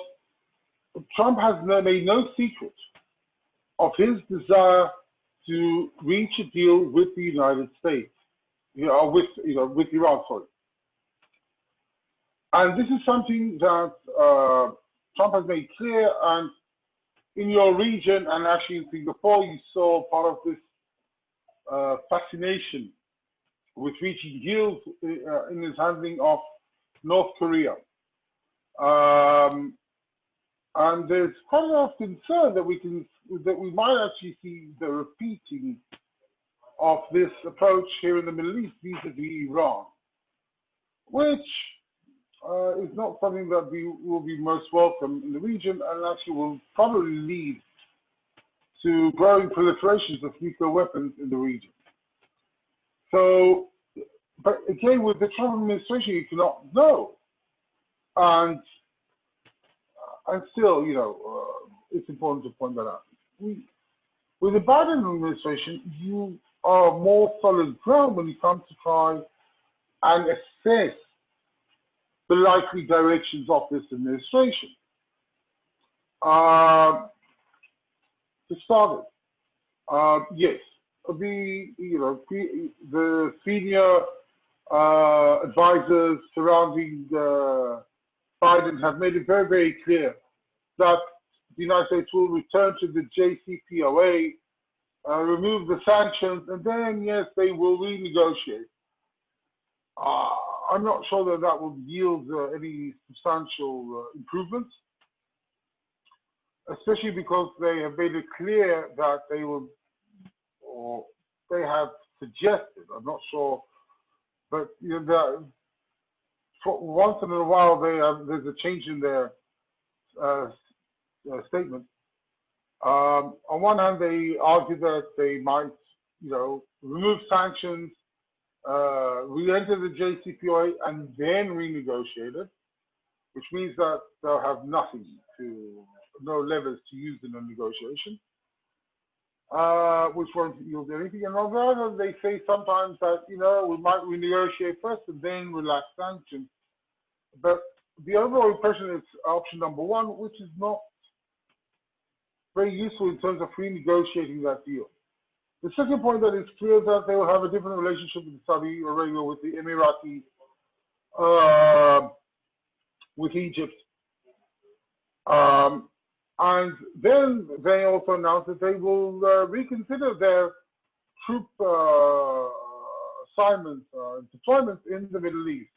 Trump has made no secret of his desire to reach a deal with the United States, with Iran, sorry. And this is something that Trump has made clear. And in your region, and actually in Singapore, you saw part of this fascination with reaching deals in his handling of North Korea. And there's quite a lot of concern that we might actually see the repeating of this approach here in the Middle East vis-a-vis Iran, which is not something that will be most welcome in the region, and actually will probably lead to growing proliferations of nuclear weapons in the region. So, but again, with the Trump administration, you cannot know. And still, it's important to point that out. With the Biden administration, you are more solid ground when it comes to try and assess the likely directions of this administration. To start with, yes, the senior advisors surrounding Biden have made it very, very clear that the United States will return to the JCPOA, remove the sanctions, and then, yes, they will renegotiate. I'm not sure that will yield any substantial improvements, especially because they have made it clear that they will, or they have suggested, I'm not sure, but for once in a while there's a change in their statement. On one hand, they argue that they might, remove sanctions, re-enter the JCPOA, and then renegotiate it, which means that they'll have no levers to use in a negotiation, which won't yield anything. And on the other, they say sometimes that, we might renegotiate first and then relax sanctions. But the overall impression is option number one, which is not very useful in terms of renegotiating that deal. The second point that is clear that they will have a different relationship with Saudi Arabia, with the Emirati, with Egypt. And then they also announced that they will reconsider their troop assignments, deployments in the Middle East,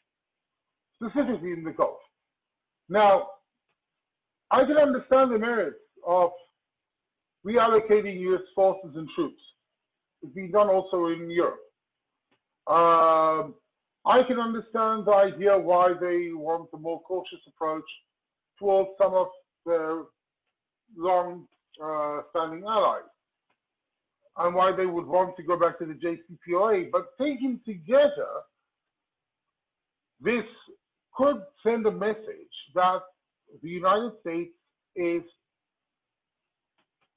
specifically in the Gulf. Now, I can understand the merits of reallocating US forces and troops. It's been done also in Europe. I can understand the idea why they want a more cautious approach towards some of their long-standing allies, and why they would want to go back to the JCPOA. But taken together, this could send a message that the United States is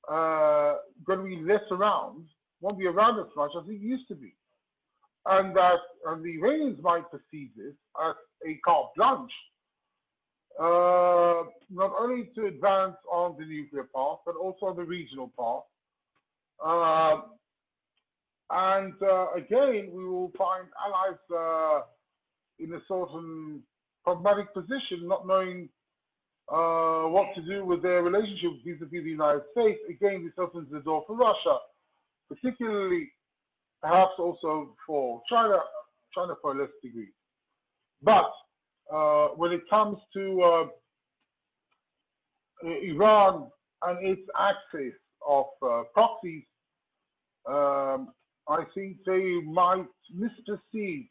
going to be less around, won't be around as much as it used to be. And that the Iranians might perceive this as a carte blanche not only to advance on the nuclear path, but also on the regional path. Again, we will find allies in a certain pragmatic position, not knowing what to do with their relationship vis-a-vis the United States. Again, this opens the door for Russia, particularly perhaps also for China for a less degree. But when it comes to Iran and its access of proxies, I think they might misperceive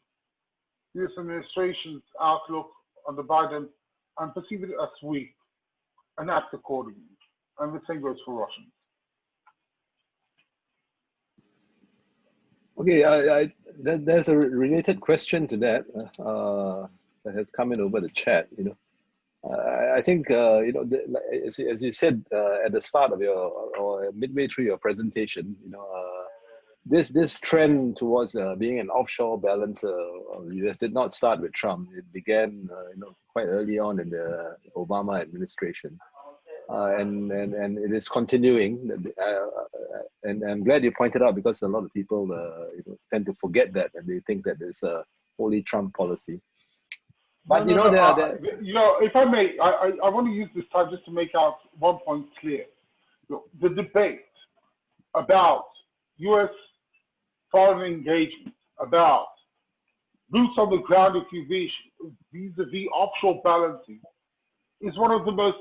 the US administration's outlook on the Biden and perceive it as weak and act accordingly. And the same goes for Russians. Okay, there's a related question to that that has come in over the chat. I think as you said at the start of your or midway through your presentation, this trend towards being an offshore balancer of the US did not start with Trump. It began quite early on in the Obama administration, and it is continuing. And I'm glad you pointed out, because a lot of people tend to forget that, and they think that it's a wholly Trump policy. But if I may, I want to use this time just to make out one point clear. The debate about U.S. foreign engagement, about boots on the ground, if you wish, vis-a-vis offshore balancing, is one of the most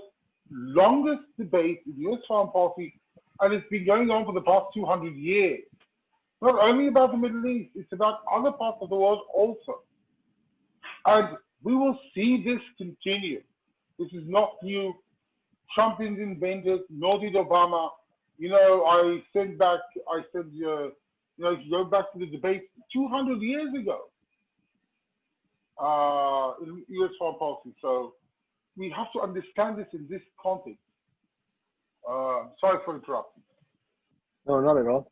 longest debates in U.S. foreign policy, and it's been going on for the past 200 years. Not only about the Middle East, it's about other parts of the world also. And we will see this continue. This is not new. Trump didn't invent it, nor did Obama. I said, if you go back to the debate 200 years ago in U.S. foreign policy. So we have to understand this in this context. Sorry for interrupting. No, not at all.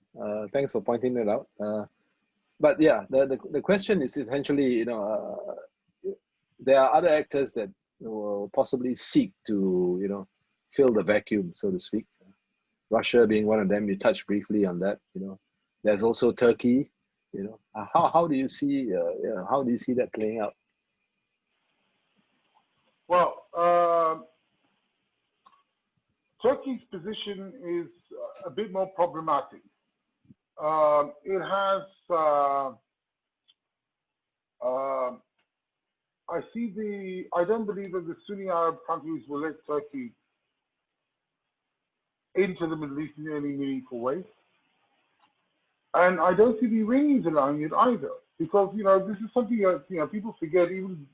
Thanks for pointing that out. But yeah, the question is essentially, there are other actors that will possibly seek to, fill the vacuum, so to speak. Russia being one of them. You touched briefly on that. There's also Turkey. How do you see that playing out? Well, Turkey's position is a bit more problematic. It has, I don't believe that the Sunni Arab countries will let Turkey into the Middle East in any meaningful way. And I don't see the Iranians allowing it either, because, this is something that, people forget. Even,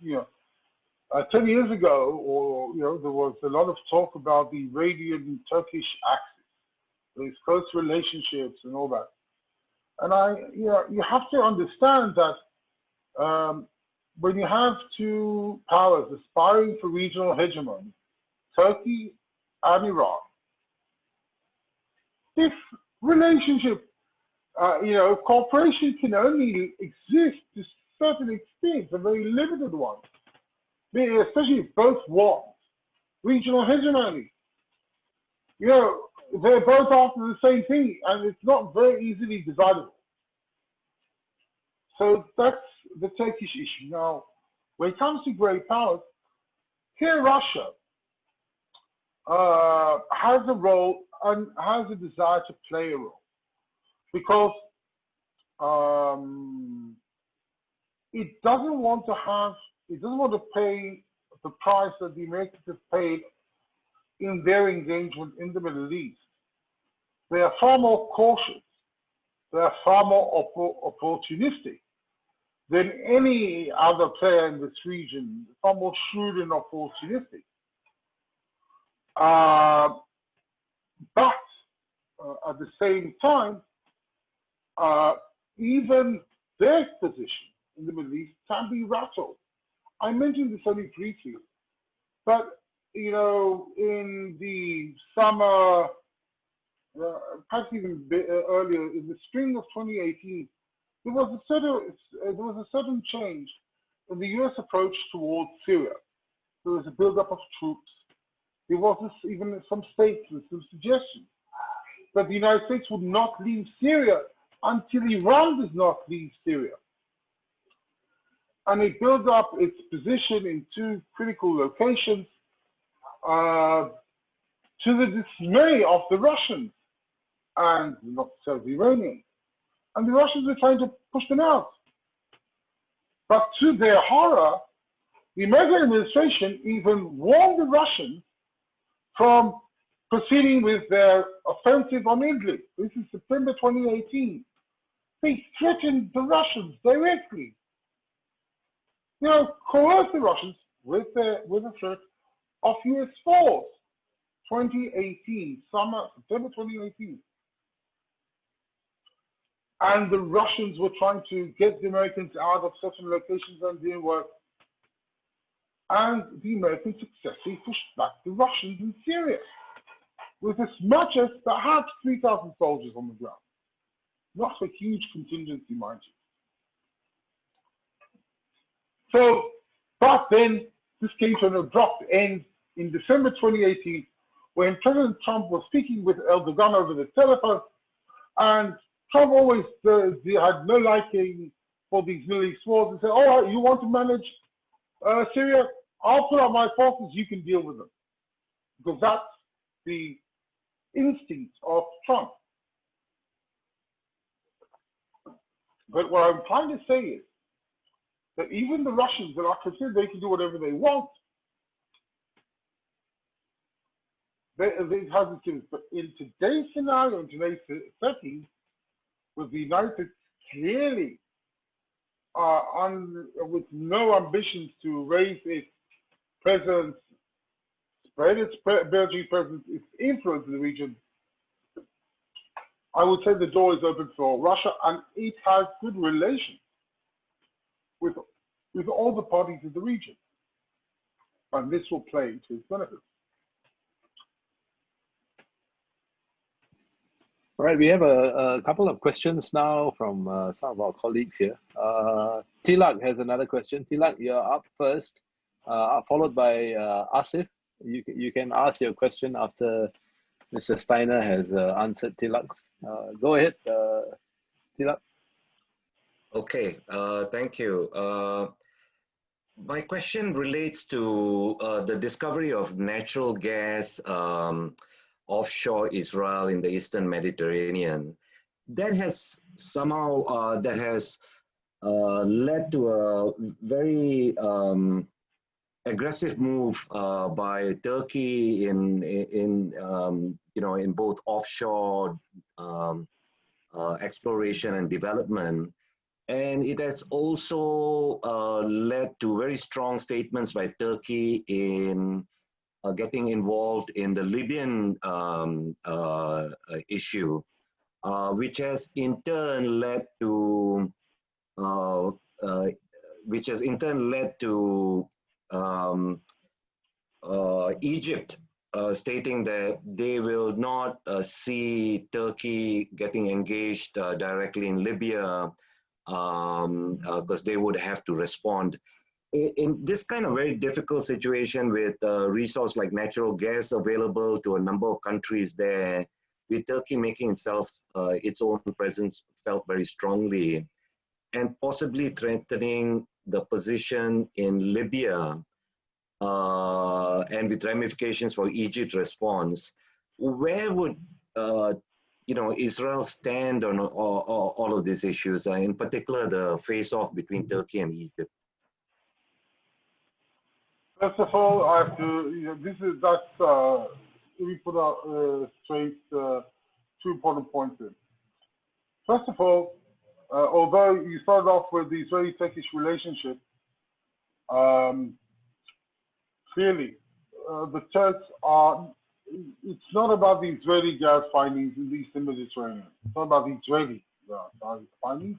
10 years ago, or, there was a lot of talk about the Iranian-Turkish axis, these close relationships and all that. And you have to understand that when you have two powers aspiring for regional hegemony, Turkey and Iran, this relationship, cooperation can only exist to a certain extent, a very limited one, especially if both want regional hegemony. They're both after the same thing, and it's not very easily decidable. So that's the Turkish issue. Now, when it comes to great powers, here Russia has a role and has a desire to play a role, because it doesn't want to pay the price that the Americans have paid in their engagement in the Middle East. They are far more cautious. They are far more opportunistic than any other player in this region, far more shrewd and opportunistic. But at the same time, even their position in the Middle East can be rattled. I mentioned this only briefly, but in the summer, perhaps even earlier, in the spring of 2018, there was a certain change in the U.S. approach towards Syria. there was a buildup of troops. There was even some statements, some suggestions that the United States would not leave Syria until Iran does not leave Syria. And it built up its position in two critical locations to the dismay of the Russians and not so the Iranians. And the Russians were trying to push them out. But to their horror, the American administration even warned the Russians from proceeding with their offensive on Idlib. This is September 2018. They threatened the Russians directly. You know, coerced the Russians with a threat of US force. 2018, September 2018. And the Russians were trying to get the Americans out of certain locations and didn't work. And the Americans successfully pushed back the Russians in Syria with as much as perhaps 3,000 soldiers on the ground. Not a huge contingency, mind you. So, but then this came to an abrupt end in December 2018 when President Trump was speaking with Erdogan over the telephone, and Trump always had no liking for these Middle East wars and said, all right, you want to manage Syria? I'll put out my forces, you can deal with them. Because that's the instinct of Trump. But what I'm trying to say is that even the Russians that are considered they can do whatever they want, they have the skills. But in today's scenario, in today's setting, with the United States clearly with no ambitions to raise its presence, spread its military presence, its influence in the region, I would say the door is open for Russia, and it has good relations with all the parties in the region. And this will play to its benefit. All right, we have a couple of questions now from some of our colleagues here. Tilak has another question. Tilak, you're up first, followed by Asif. You can ask your question after Mr. Steiner has answered Tilak's. Go ahead, Tilak. Okay, thank you. My question relates to the discovery of natural gas offshore Israel in the Eastern Mediterranean. That has somehow led to a very aggressive move by Turkey in both offshore exploration and development. And it has also led to very strong statements by Turkey in getting involved in the Libyan issue, which has in turn led to Egypt stating that they will not see Turkey getting engaged directly in Libya because they would have to respond. In this kind of very difficult situation with a resource like natural gas available to a number of countries there, with Turkey making itself its own presence felt very strongly, and possibly threatening the position in Libya, and with ramifications for Egypt's response, where would Israel stand on all of these issues, in particular the face-off between Turkey and Egypt? First of all, I have to, let me put out straight two important points in. First of all, although you started off with the Israeli-Turkish relationship, clearly the Turks are, it's not about the Israeli gas findings in the Eastern Mediterranean. It's not about the Israeli gas findings.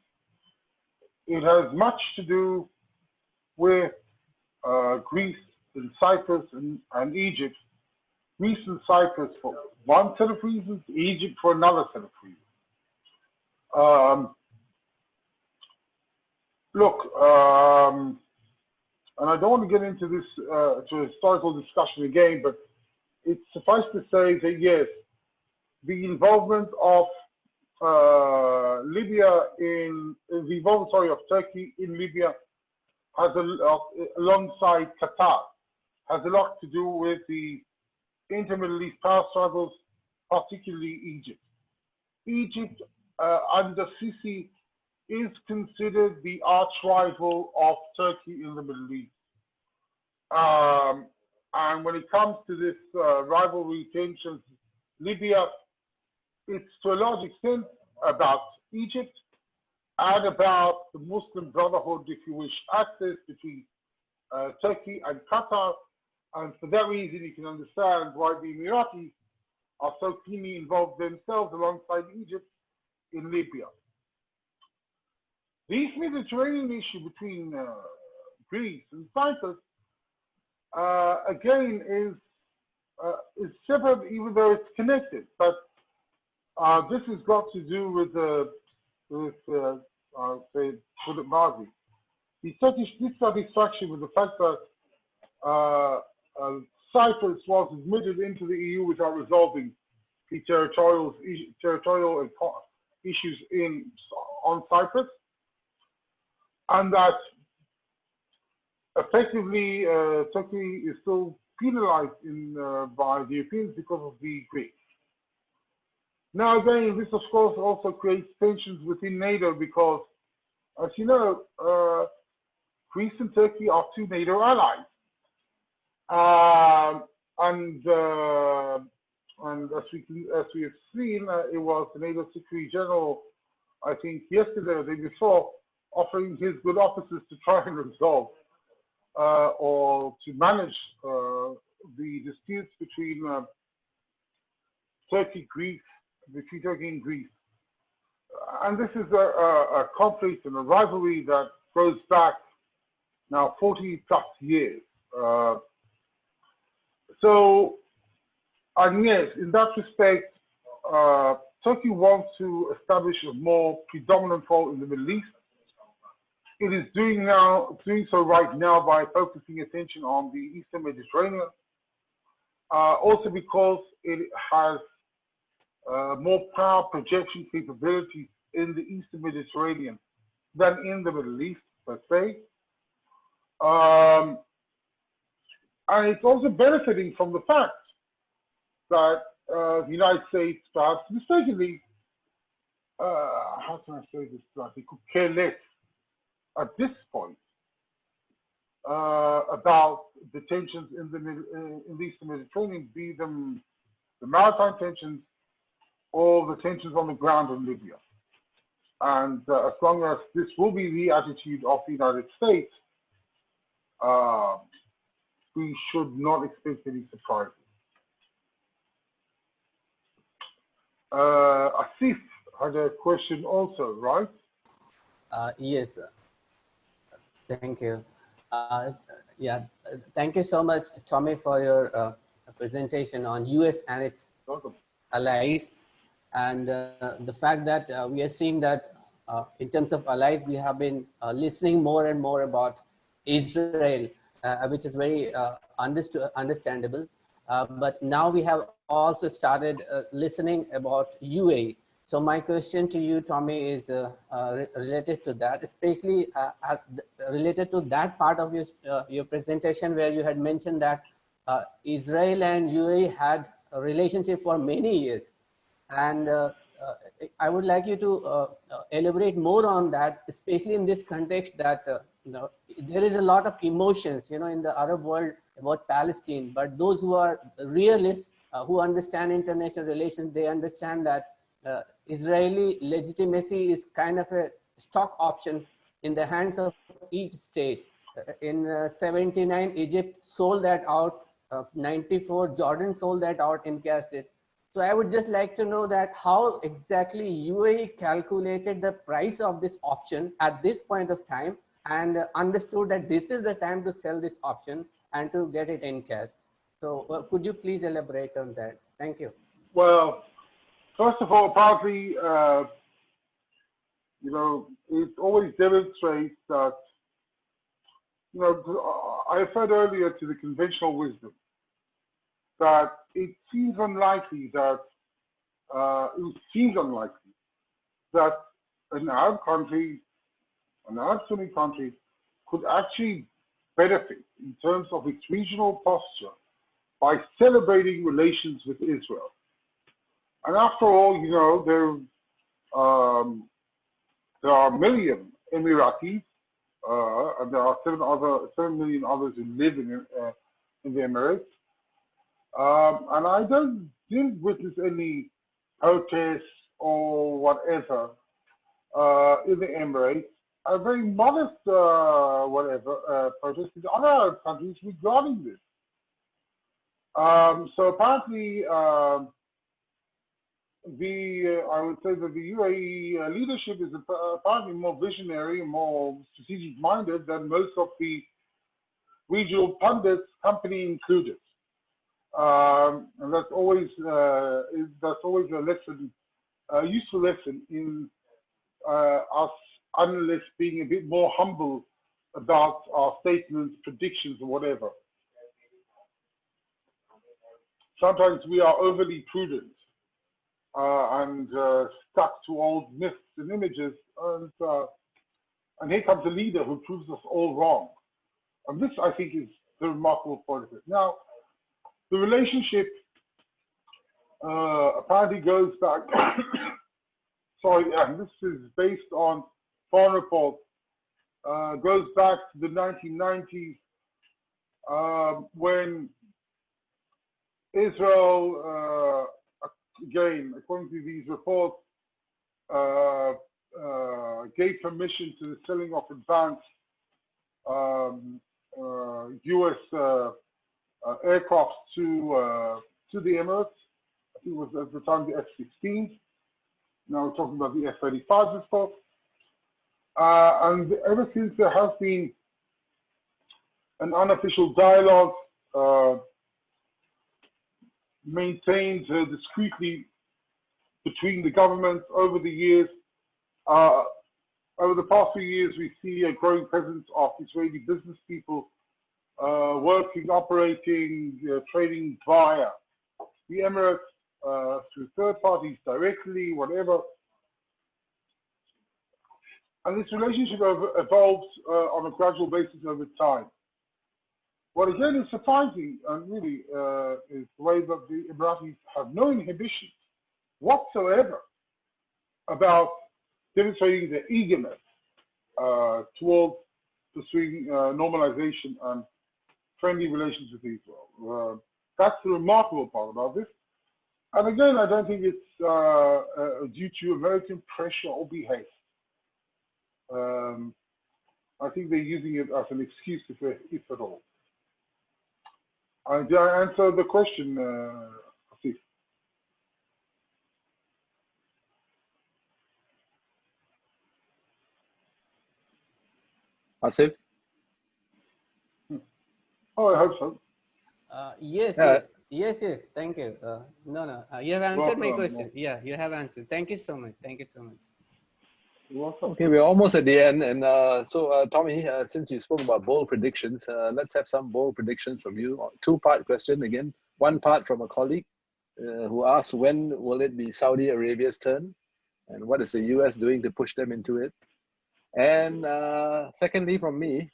It has much to do with Greece and Cyprus and Egypt. Greece and Cyprus for one set of reasons, Egypt for another set of reasons. and I don't want to get into this to a historical discussion again, but it's suffice to say that yes, the involvement of of Turkey in Libya has alongside Qatar, has a lot to do with the inter-Middle East power struggles, particularly Egypt. Egypt under Sisi is considered the arch rival of Turkey in the Middle East. And when it comes to this rivalry tensions, Libya, it's to a large extent about Egypt and about the Muslim Brotherhood, if you wish, access between Turkey and Qatar. And for that reason, you can understand why the Emiratis are so keenly involved themselves alongside Egypt in Libya. The East Mediterranean issue between Greece and Cyprus, again, is separate, even though it's connected. But this has got to do with say, put it mildly, the Turkish dissatisfaction with the fact that Cyprus was admitted into the EU without resolving the territorial issues on Cyprus, and that effectively Turkey is still penalized by the Europeans because of the Greeks. Now again, this of course also creates tensions within NATO because, as you know, Greece and Turkey are two NATO allies. And as we have seen, it was the NATO Secretary General, I think yesterday or the day before, offering his good offices to try and resolve or to manage the disputes between Turkey and Greece. And this is a conflict and a rivalry that goes back now 40 plus years. And yes, in that respect, Turkey wants to establish a more predominant role in the Middle East. It is doing so right now by focusing attention on the Eastern Mediterranean, also because it has more power projection capabilities in the Eastern Mediterranean than in the Middle East, per se. And it's also benefiting from the fact that the United States, perhaps mistakenly, how can I say this? They could care less at this point about the tensions in the Eastern Mediterranean, be them the maritime tensions or the tensions on the ground in Libya. And as long as this will be the attitude of the United States, we should not expect any surprises. Asif had a question also, right? Yes, thank you. Thank you so much, Tommy, for your presentation on US and its allies, and the fact that we are seeing that in terms of allies, we have been listening more and more about Israel, which is very understandable. But now we have also started listening about UAE. So my question to you, Tommy, is related to that, especially related to that part of your presentation where you had mentioned that Israel and UAE had a relationship for many years. And I would like you to elaborate more on that, especially in this context that there is a lot of emotions, in the Arab world about Palestine, but those who are realists, who understand international relations, they understand that Israeli legitimacy is kind of a stock option in the hands of each state. In 79, Egypt sold that out. 94, Jordan sold that out in cash. So I would just like to know that how exactly UAE calculated the price of this option at this point of time and understood that this is the time to sell this option and to get it in cash. So could you please elaborate on that? Thank you. Well, first of all, partly, it always demonstrates that you know, I referred earlier to the conventional wisdom that it seems unlikely that an Arab country, an Arab Sunni country, could actually benefit in terms of its regional posture by celebrating relations with Israel. And after all, you know, there are a million Emiratis, and there are 7 million others who live in the Emirates. And I didn't witness any protests or whatever in the Emirates. A very modest protests in other Arab countries regarding this. So apparently, I would say that the UAE leadership is apparently more visionary and more strategic minded than most of the regional pundits, company included. And that's always a lesson, a useful lesson in us analysts being a bit more humble about our statements, predictions, or whatever. Sometimes we are overly prudent and stuck to old myths and images, and here comes a leader who proves us all wrong. And this, I think, is the remarkable point of it. Now, the relationship apparently goes back, and this is based on foreign reports, goes back to the 1990s when Israel, again, according to these reports, gave permission to the selling of advanced U.S. aircraft to the Emirates. I think it was at the time the F-16s. Now we're talking about the F-35s and stuff. And ever since there has been an unofficial dialogue maintained discreetly between the governments over the years. Over the past few years, we see a growing presence of Israeli business people working, operating, trading via the Emirates through third parties directly, whatever. And this relationship evolves on a gradual basis over time. What again is surprising and really is the way that the Emiratis have no inhibitions whatsoever about demonstrating their eagerness towards pursuing normalization and friendly relations with Israel. That's the remarkable part about this. And again, I don't think it's due to American pressure or behavior. I think they're using it as an excuse, if at all. Did I answer the question, Asif? Asif? Oh, I hope so. Yes. Thank you. No. You have answered my question. Yeah, you have answered. Thank you so much. Thank you so much. Okay, we're almost at the end. And so, Tommy, since you spoke about bold predictions, let's have some bold predictions from you. Two-part question again. One part from a colleague who asked, when will it be Saudi Arabia's turn? And what is the US doing to push them into it? And secondly, from me,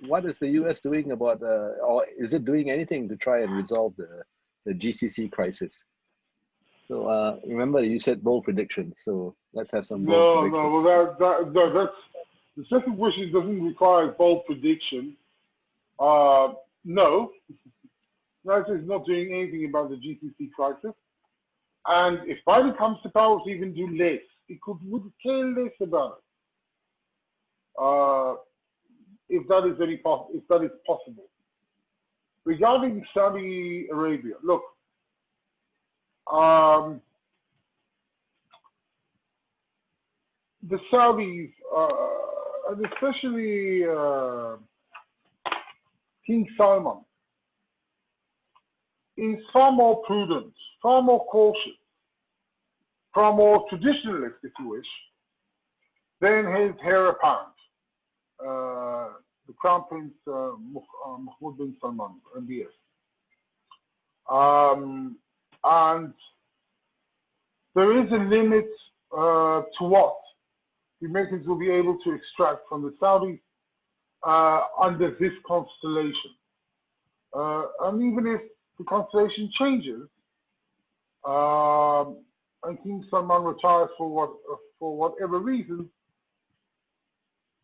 what is the US doing about, or is it doing anything to try and resolve the GCC crisis? So remember, you said bold predictions. So let's have some bold predictions. No. Well, that's the second question doesn't require a bold prediction. No, United is not doing anything about the GCC crisis. And if Biden comes to power, it even do less. It would care less about it. If that is possible. Regarding Saudi Arabia, look. The Saudis, and especially King Salman, is far more prudent, far more cautious, far more traditionalist, if you wish, than his heir apparent. the Crown Prince Mohammed bin Salman, MBS. And there is a limit to what the Americans will be able to extract from the Saudis under this constellation. And even if the constellation changes, and King Salman retires for whatever reason,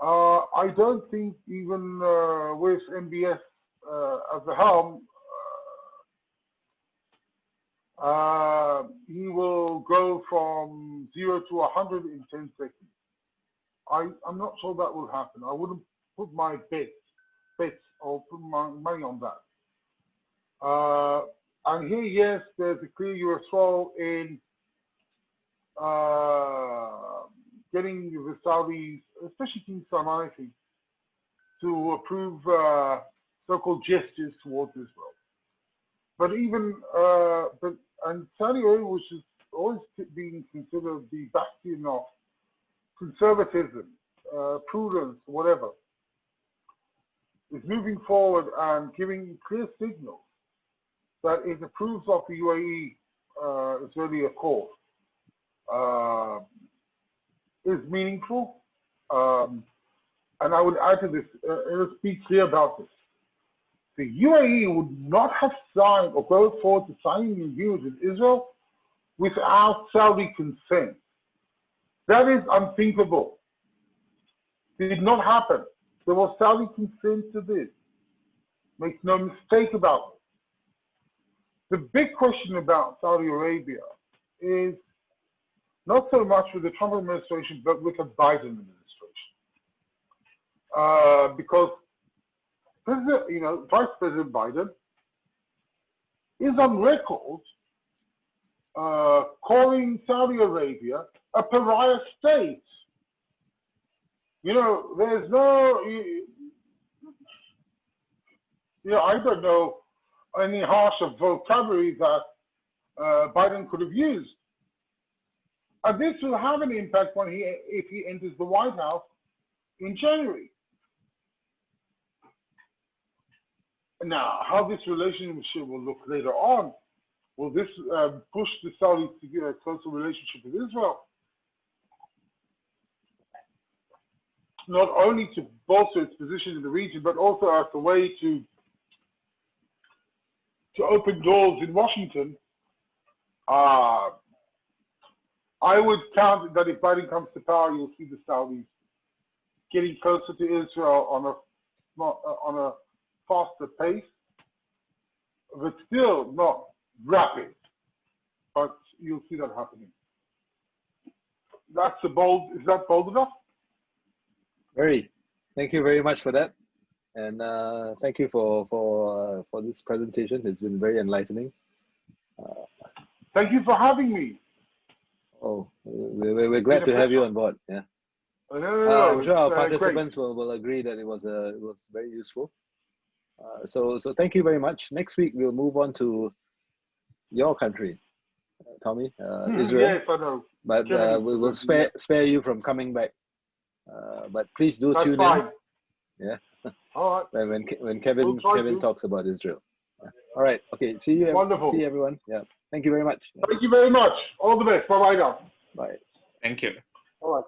I don't think even with MBS at the helm, he will go from 0 to 100 in 10 seconds. I'm not sure that will happen. I wouldn't put my bets or put my money on that. And here, yes, there's a clear US role in getting the Saudis, especially King Salman, to approve so-called gestures towards Israel. But even, and Saudi Arabia, which is always being considered the bastion of conservatism, prudence, whatever, is moving forward and giving clear signals that it approves of the UAE Israeli accord, is meaningful. And I would add to this, let's be clear about this. The UAE would not have signed or go forward to signing an agreement with Israel without Saudi consent. That is unthinkable. It did not happen. There was Saudi consent to this. Make no mistake about it. The big question about Saudi Arabia is not so much with the Trump administration, but with the Biden administration. Because Vice President Biden is on record calling Saudi Arabia a pariah state. There's no, I don't know any harsher vocabulary that Biden could have used. And this will have an impact if he enters the White House in January. Now, how this relationship will look later on, will this push the Saudis to get a closer relationship with Israel? Not only to bolster its position in the region, but also as a way to open doors in Washington. I would count that if Biden comes to power, you'll see the Saudis getting closer to Israel on a faster pace, but still not rapid. But you'll see that happening. Is that bold enough? Very. Thank you very much for that. And thank you for this presentation. It's been very enlightening. Thank you for having me. Oh, we're glad to have you on board. Yeah. No, I'm sure our participants will agree that it was very useful. So thank you very much. Next week we'll move on to your country, Tommy, Israel. Yes, I know. But we will spare you from coming back. But please do tune in. Yeah. All right. When Kevin talks about Israel. Yeah. All right. Okay. See you. Wonderful. See everyone. Yeah. Thank you very much. Thank you very much. All the best. Bye bye now. Bye. Thank you. All right.